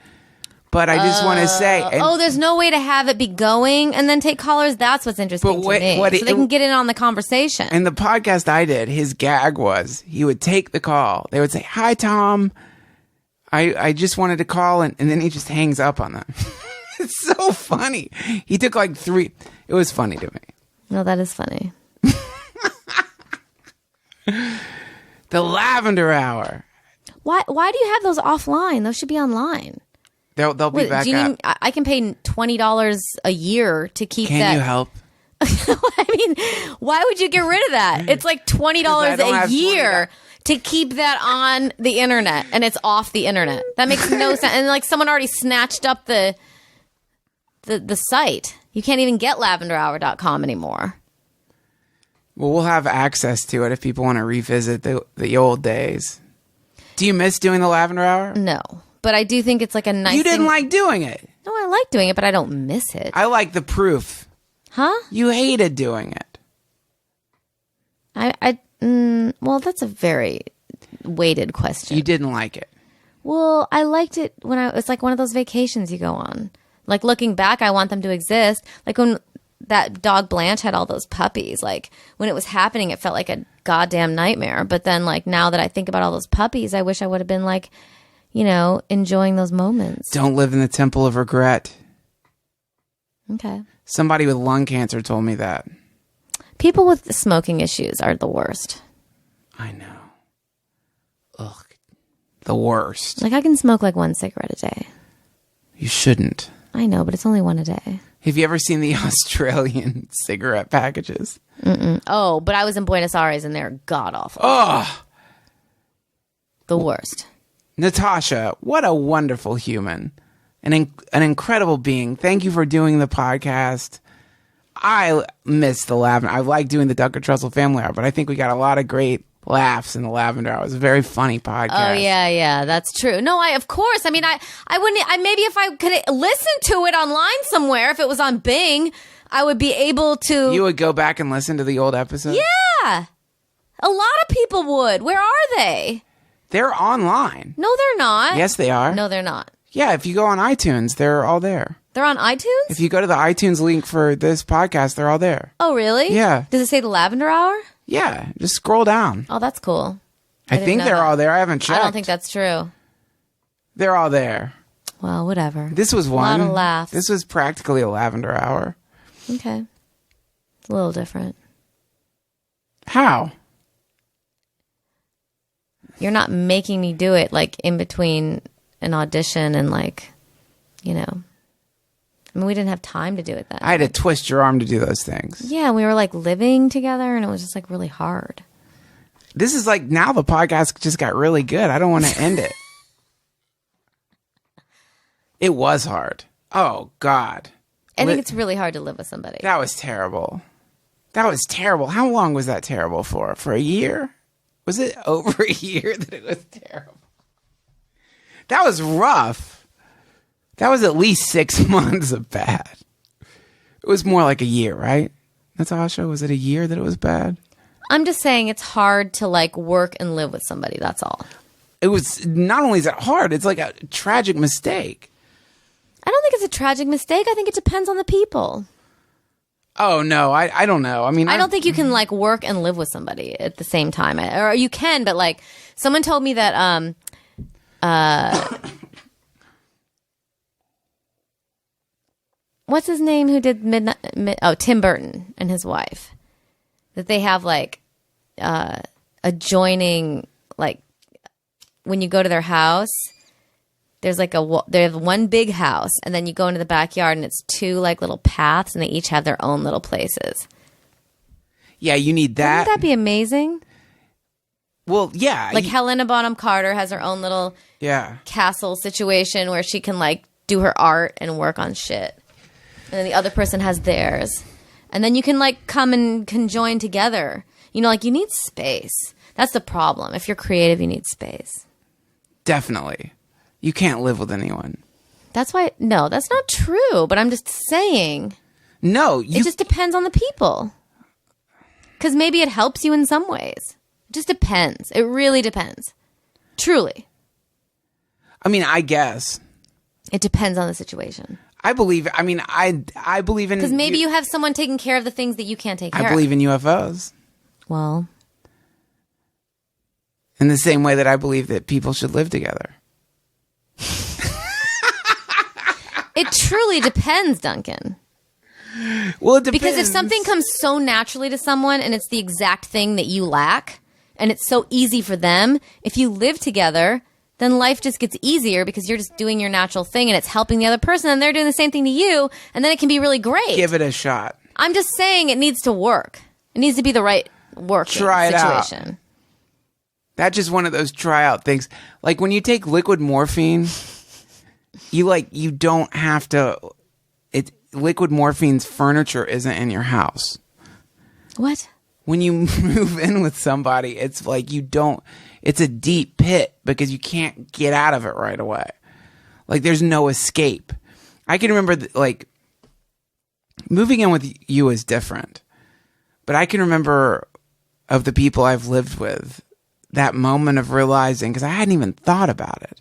But I just want to say. There's no way to have it be going and then take callers. That's what's interesting to me. So they can get in on the conversation. And the podcast I did, his gag was he would take the call. They would say, hi, Tom. I just wanted to call. And then he just hangs up on them. It's so funny. He took like 3. It was funny to me. No, that is funny. The Lavender Hour. Why do you have those offline? Those should be online. They'll be back up. I can pay $20 a year to keep that. Can you help? I mean, why would you get rid of that? It's like $20 a year to keep that on the internet, and it's off the internet. That makes no sense. And like someone already snatched up the site. You can't even get lavenderhour.com anymore. Well, we'll have access to it if people want to revisit the old days. Do you miss doing the Lavender Hour? No, but I do think it's like a nice. You didn't like doing it. No, I like doing it, but I don't miss it. I like the proof. Huh? You hated doing it. Well, that's a very weighted question. You didn't like it. Well, I liked it when it's like one of those vacations you go on. Like looking back, I want them to exist. Like when that dog Blanche had all those puppies. Like when it was happening, it felt like a goddamn nightmare. But then like now that I think about all those puppies, I wish I would have been like, enjoying those moments. Don't live in the temple of regret. Okay. Somebody with lung cancer told me that. People with smoking issues are the worst. I know. Ugh. the worst. Like, I can smoke like 1 cigarette a day. You shouldn't. I know, but it's only one a day. Have you ever seen the Australian cigarette packages? Mm-mm. Oh, but I was in Buenos Aires and they're god-awful. Oh! The worst. Natasha, what a wonderful human. An incredible being. Thank you for doing the podcast. I miss the lavender. I like doing the Duncan Trussell Family Hour, but I think we got a lot of great laughs in the lavender hour. It was a very funny podcast. Oh yeah, that's true. No, I wouldn't. Maybe if I could listen to it online somewhere, if it was on Bing, I would be able to. You would go back and listen to the old episodes? Yeah, a lot of people would. Where are they? They're online. No, they're not. Yes, they are. No, they're not. Yeah, if you go on iTunes, they're all there. They're on iTunes? If you go to the iTunes link for this podcast, they're all there. Oh, really? Yeah. Does it say the Lavender Hour? Yeah, just scroll down. Oh, that's cool. I think they're all there. I haven't checked. I don't think that's true. They're all there. Well, whatever. This was one. A lot of laughs. This was practically a lavender hour. Okay. It's a little different. How? You're not making me do it like in between an audition and like, you know. I mean, we didn't have time to do it then. I had to twist your arm to do those things. Yeah, we were like living together and it was just like really hard. This is like now the podcast just got really good. I don't want to end it. It was hard. Oh, God. I think it's really hard to live with somebody. That was terrible. That was terrible. How long was that terrible for? For a year? Was it over a year that it was terrible? That was rough. That was at least 6 months of bad. It was more like a year, right? Natasha, was it a year that it was bad? I'm just saying it's hard to like work and live with somebody. That's all. It was, not only is it hard, it's like a tragic mistake. I don't think it's a tragic mistake. I think it depends on the people. Oh, no, I don't know. I mean, I don't think you can like work and live with somebody at the same time. Or you can, but like someone told me that what's his name who did Tim Burton and his wife, that they have like adjoining, like when you go to their house, there's like they have one big house and then you go into the backyard and it's two like little paths and they each have their own little places. Yeah, you need that. Wouldn't that be amazing? Well, yeah. Like Helena Bonham Carter has her own little castle situation where she can like do her art and work on shit. And then the other person has theirs. And then you can like come and conjoin together. You know, like you need space. That's the problem. If you're creative, you need space. Definitely. You can't live with anyone. That's why, no, that's not true. But I'm just saying. No. It just depends on the people. Because maybe it helps you in some ways. It just depends. It really depends. Truly. I mean, I guess. It depends on the situation. I believe in... Because maybe you have someone taking care of the things that you can't take care of. I believe in UFOs. Well. In the same way that I believe that people should live together. It truly depends, Duncan. Well, it depends. Because if something comes so naturally to someone and it's the exact thing that you lack, and it's so easy for them, if you live together, then life just gets easier because you're just doing your natural thing and it's helping the other person and they're doing the same thing to you, and then it can be really great. Give it a shot. I'm just saying it needs to work. It needs to be the right working situation. Out. That's just one of those tryout things. Like when you take liquid morphine, you don't have to. Liquid morphine's furniture isn't in your house. What? When you move in with somebody, it's like you don't. It's a deep pit because you can't get out of it right away. Like there's no escape. I can remember like moving in with you is different, but I can remember of the people I've lived with, that moment of realizing, because I hadn't even thought about it,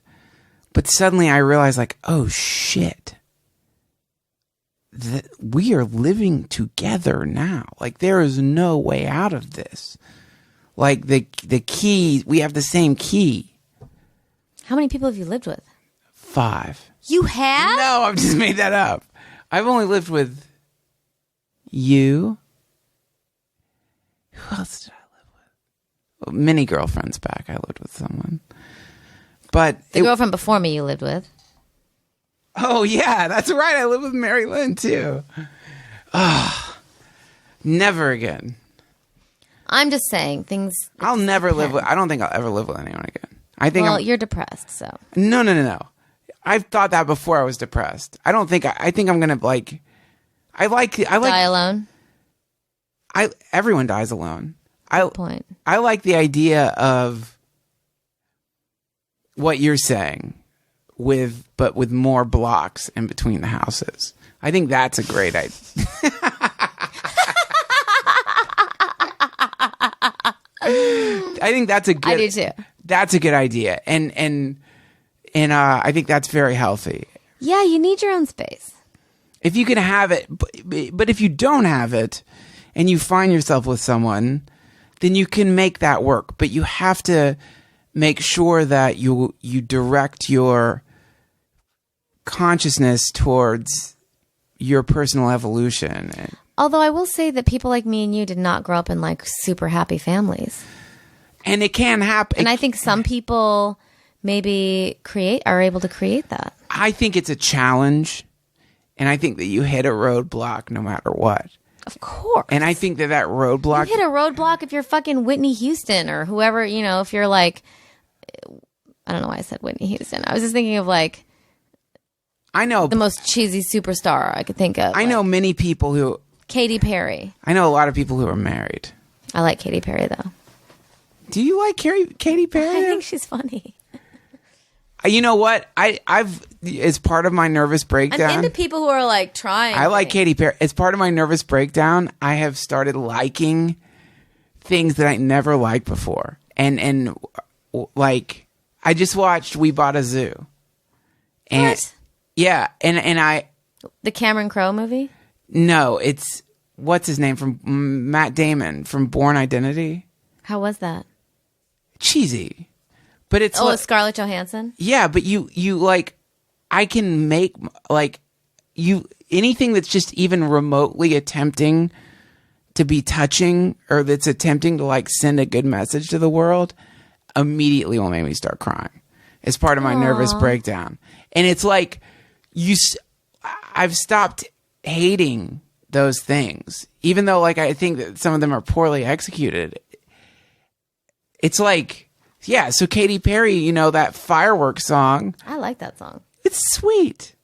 but suddenly I realized like, oh shit, we are living together now. Like there is no way out of this. Like the key, we have the same key. How many people have you lived with? 5. You have? No, I've just made that up. I've only lived with you. Who else did I live with? Well, many girlfriends back. I lived with someone. But The girlfriend before me you lived with. oh yeah, that's right. I live with Mary Lynn too. Never again. I'm just saying things. I'll never live with. I don't think I'll ever live with anyone again. I think. Well, you're depressed, so. No. I've thought that before I was depressed. I don't think. I think I'm gonna like. I like. Die alone. Everyone dies alone. Good point. I like the idea of what you're saying, but with more blocks in between the houses. I think that's a great idea. I think that's a good. I do too. That's a good idea, and I think that's very healthy. Yeah, you need your own space. If you can have it, but if you don't have it, and you find yourself with someone, then you can make that work. But you have to make sure that you direct your consciousness towards your personal evolution. Although I will say that people like me and you did not grow up in like super happy families. And it can happen. And I think some people maybe are able to create that. I think it's a challenge. And I think that you hit a roadblock no matter what. Of course. And I think that roadblock. You hit a roadblock if you're fucking Whitney Houston or whoever, if you're like, I don't know why I said Whitney Houston. I was just thinking of like, I know the most cheesy superstar I could think of. I know many people who. Katy Perry. I know a lot of people who are married. I like Katy Perry though. Do you like Katy Perry? I think she's funny. You know what? I've as part of my nervous breakdown. I'm into people who are like trying. I like Katy Perry. As part of my nervous breakdown, I have started liking things that I never liked before. And like I just watched We Bought a Zoo. And what? Yeah, and I the Cameron Crowe movie? No, it's what's his name from Matt Damon from Bourne Identity. How was that? Cheesy. But it's Scarlett Johansson? Yeah, but you like I can make like anything that's just even remotely attempting to be touching or that's attempting to like send a good message to the world immediately will make me start crying. It's part of my nervous breakdown. And it's like I've stopped hating those things, even though like I think that some of them are poorly executed. It's like, yeah, so Katy Perry, that Fireworks song. I like that song. It's sweet.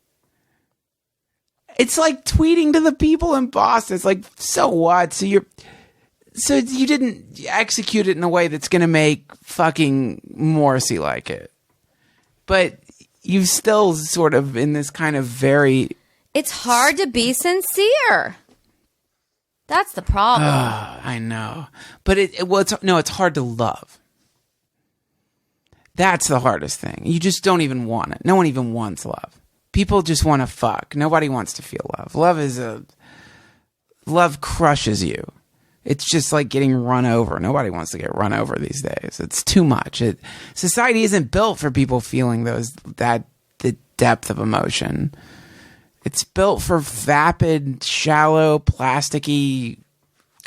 It's like tweeting to the people in Boston. It's like, so what? So you didn't execute it in a way that's going to make fucking Morrissey like it. But you still sort of in this kind of very... It's hard to be sincere. That's the problem. I know. But it's hard to love. That's the hardest thing. You just don't even want it. No one even wants love. People just want to fuck. Nobody wants to feel love. Love crushes you. It's just like getting run over. Nobody wants to get run over these days. It's too much. Society isn't built for people feeling the depth of emotion. It's built for vapid, shallow, plasticky.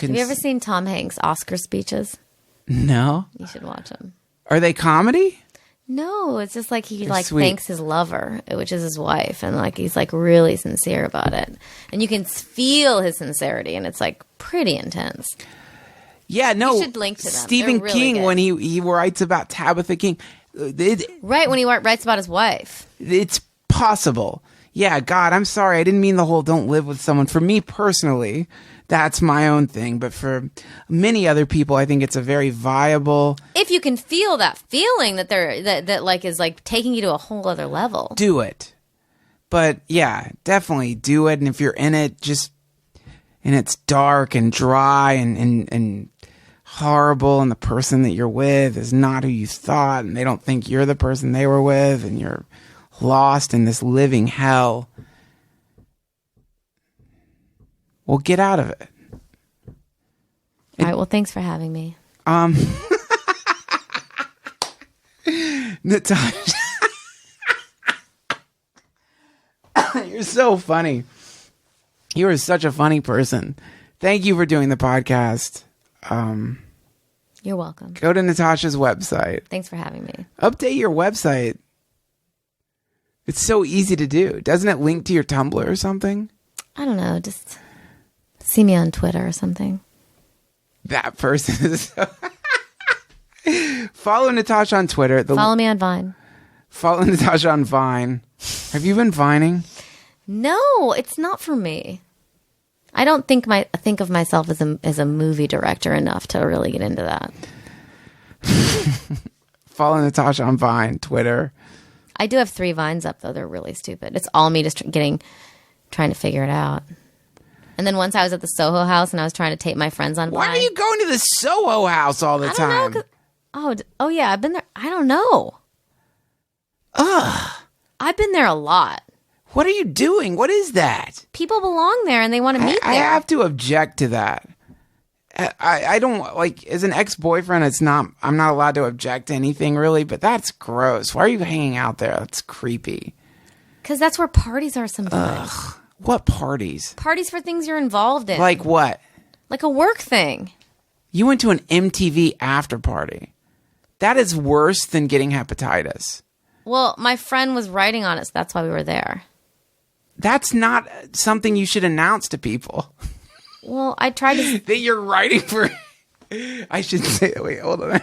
Have you ever seen Tom Hanks' Oscar speeches? No. You should watch them. Are they comedy? No, it's just like he sweet. thanks his lover, which is his wife, and like he's like really sincere about it, and you can feel his sincerity, and it's like pretty intense. Yeah, no. You should link to them. Stephen They're really King good. when he writes about Tabitha King, right when he writes about his wife. It's possible. Yeah, God, I'm sorry. I didn't mean the whole don't live with someone. For me personally, that's my own thing. But for many other people, I think it's a very viable. If you can feel that feeling that like is like taking you to a whole other level. Do it. But yeah, definitely do it. And if you're in it, and it's dark and dry and horrible, and the person that you're with is not who you thought, and they don't think you're the person they were with, and you're lost in this living hell. Well, get out of it. All right. Well, thanks for having me. Natasha, you're so funny. You are such a funny person. Thank you for doing the podcast. You're welcome. Go to Natasha's website. Thanks for having me. Update your website. It's so easy to do. Doesn't it link to your Tumblr or something? I don't know. Just see me on Twitter or something. That person is... Follow Natasha on Twitter. Follow me on Vine. Follow Natasha on Vine. Have you been vining? No, it's not for me. I don't think of myself as a movie director enough to really get into that. Follow Natasha on Vine, Twitter. I do have 3 Vines up, though. They're really stupid. It's all me just trying to figure it out. And then once I was at the Soho House and I was trying to tape my friends on Vine. Why are you going to the Soho House all the time? Oh yeah, I've been there. I don't know. Ugh. I've been there a lot. What are you doing? What is that? People belong there and they want to meet there. I have to object to that. I don't like, as an ex-boyfriend, I'm not allowed to object to anything really, but that's gross. Why are you hanging out there? That's creepy. Because that's where parties are sometimes. Ugh. What parties? Parties for things you're involved in. Like what? Like a work thing. You went to an MTV after party. That is worse than getting hepatitis. Well, my friend was writing on it, so that's why we were there. That's not something you should announce to people. Well, I tried to... that you're writing for... I should say... Wait, hold on.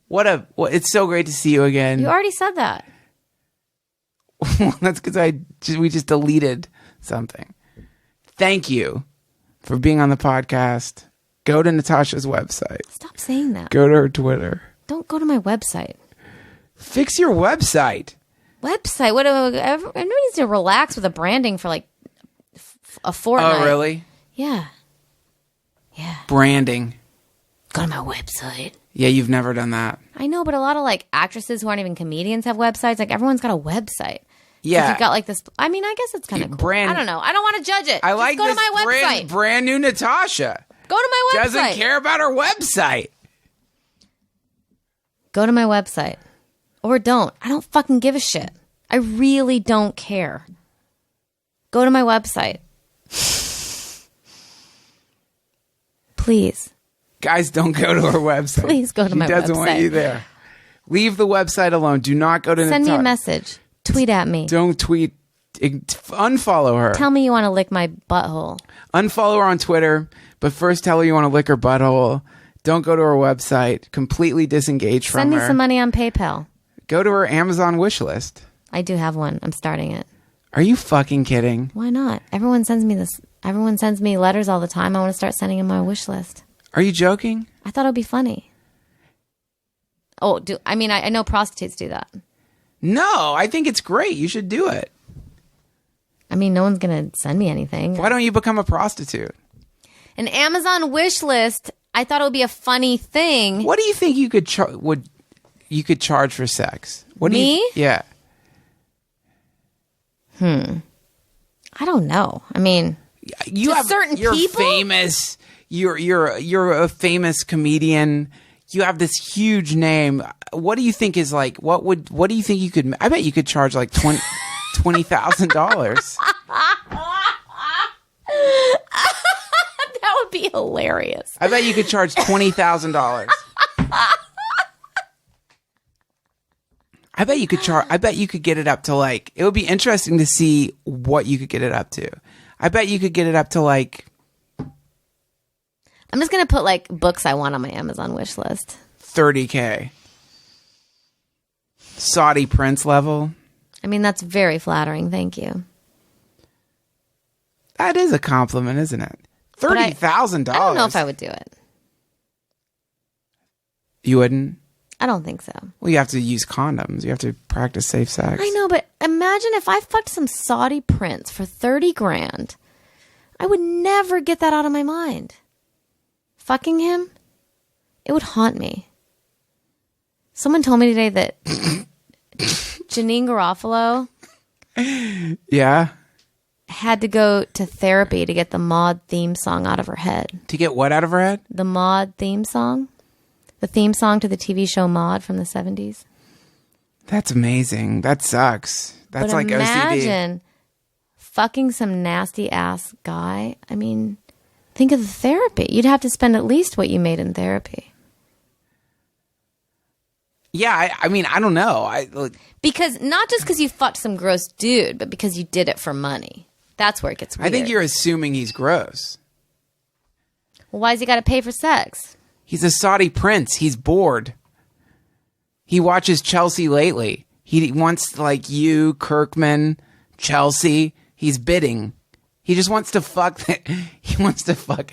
It's so great to see you again. You already said that. Well, that's because we just deleted something. Thank you for being on the podcast. Go to Natasha's website. Stop saying that. Go to her Twitter. Don't go to my website. Fix your website. Website? What? Everyone needs to relax with the branding for like a fortnight. Oh, really? Yeah. Yeah. Branding. Go to my website. Yeah, you've never done that. I know, but a lot of like actresses who aren't even comedians have websites. Like everyone's got a website. Yeah. So you've got like this. I mean, I guess it's kind of cool. I don't know. I don't want to judge it. I like Just go this to my website. brand new Natasha. Go to my website. Doesn't care about her website. Go to my website. Or don't. I don't fucking give a shit. I really don't care. Go to my website. Please. Guys, don't go to her website. Please go to my website. She doesn't want you there. Leave the website alone. Do not go to Send me a message. Tweet at me. Don't tweet. Unfollow her. Tell me you want to lick my butthole. Unfollow her on Twitter, but first tell her you want to lick her butthole. Don't go to her website. Completely disengage from her. Send me some money on PayPal. Go to her Amazon wish list. I do have one. I'm starting it. Are you fucking kidding? Why not? Everyone sends me this. Everyone sends me letters all the time. I want to start sending them my wish list. Are you joking? I thought it would be funny. Oh, I know prostitutes do that. No, I think it's great. You should do it. I mean, no one's going to send me anything. Why don't you become a prostitute? An Amazon wish list. I thought it would be a funny thing. What do you think you could charge for sex? What Me? Do you, yeah. I don't know. I mean, you're people? famous. You're a famous comedian. You have this huge name. What do you think is like? What do you think you could? I bet you could charge like $20,000. That would be hilarious. I bet you could charge $20,000. I bet you could get it up to like. It would be interesting to see what you could get it up to. I bet you could get it up to like. I'm just gonna put like books I want on my Amazon wish list. $30,000. Saudi prince level. I mean, that's very flattering. Thank you. That is a compliment, isn't it? $30,000. I don't know if I would do it. You wouldn't? I don't think so. Well, you have to use condoms. You have to practice safe sex. I know, but imagine if I fucked some Saudi prince for $30,000. I would never get that out of my mind. Fucking him, it would haunt me. Someone told me today that Janine Garofalo had to go to therapy to get the Maude theme song out of her head. To get what out of her head? The Maude theme song. The theme song to the TV show Maude from the 70s. That's amazing. That sucks. That's like imagine OCD. fucking some nasty ass guy. I mean, Think of the therapy. You'd have to spend at least what you made in therapy. Yeah, I mean, I don't know. Because not just because you fucked some gross dude, but because you did it for money. That's where it gets weird. I think you're assuming he's gross. Well, why's he got to pay for sex? He's a Saudi prince. He's bored. He watches Chelsea lately. He wants, like, you, Kirkman, Chelsea. He's bidding. He just wants to fuck. He wants to fuck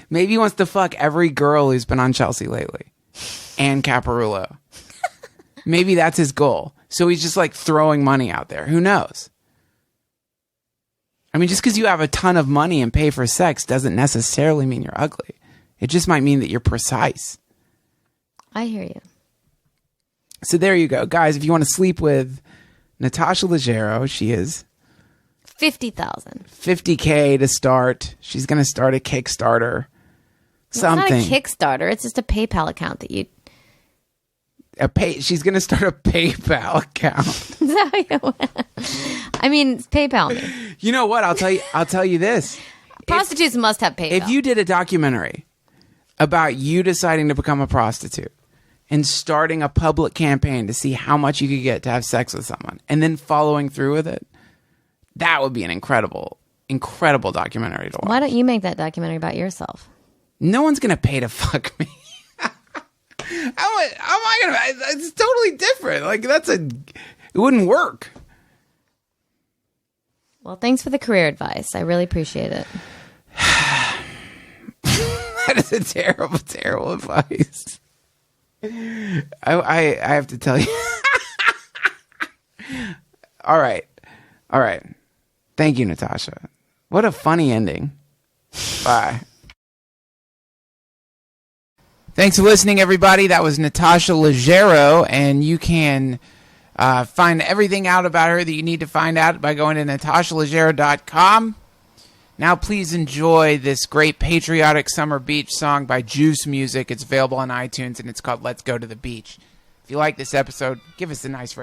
maybe he wants to fuck every girl who's been on Chelsea lately. And Caparulo. Maybe that's his goal. So he's just, like, throwing money out there. Who knows? I mean, just because you have a ton of money and pay for sex doesn't necessarily mean you're ugly. It just might mean that you're precise. I hear you. So there you go. Guys, if you want to sleep with Natasha Leggero, she is... 50,000. 50K to start. She's going to start a Kickstarter. Something. It's not a Kickstarter. It's just a PayPal account that you... She's going to start a PayPal account. I mean, PayPal me. You know what? I'll tell you this. Prostitutes must have PayPal. If you did a documentary about you deciding to become a prostitute and starting a public campaign to see how much you could get to have sex with someone and then following through with it, that would be an incredible documentary to watch. Why don't you make that documentary about yourself? No one's going to pay to fuck me. How am I going to? It's totally different. Like, it wouldn't work. Well, thanks for the career advice. I really appreciate it. That is a terrible, terrible advice. I have to tell you. All right. Thank you, Natasha. What a funny ending. Bye. Thanks for listening, everybody. That was Natasha Leggero, and you can find everything out about her that you need to find out by going to natashaleggero.com. Now, please enjoy this great patriotic summer beach song by Juice Music. It's available on iTunes, and it's called Let's Go to the Beach. If you like this episode, give us a nice rating.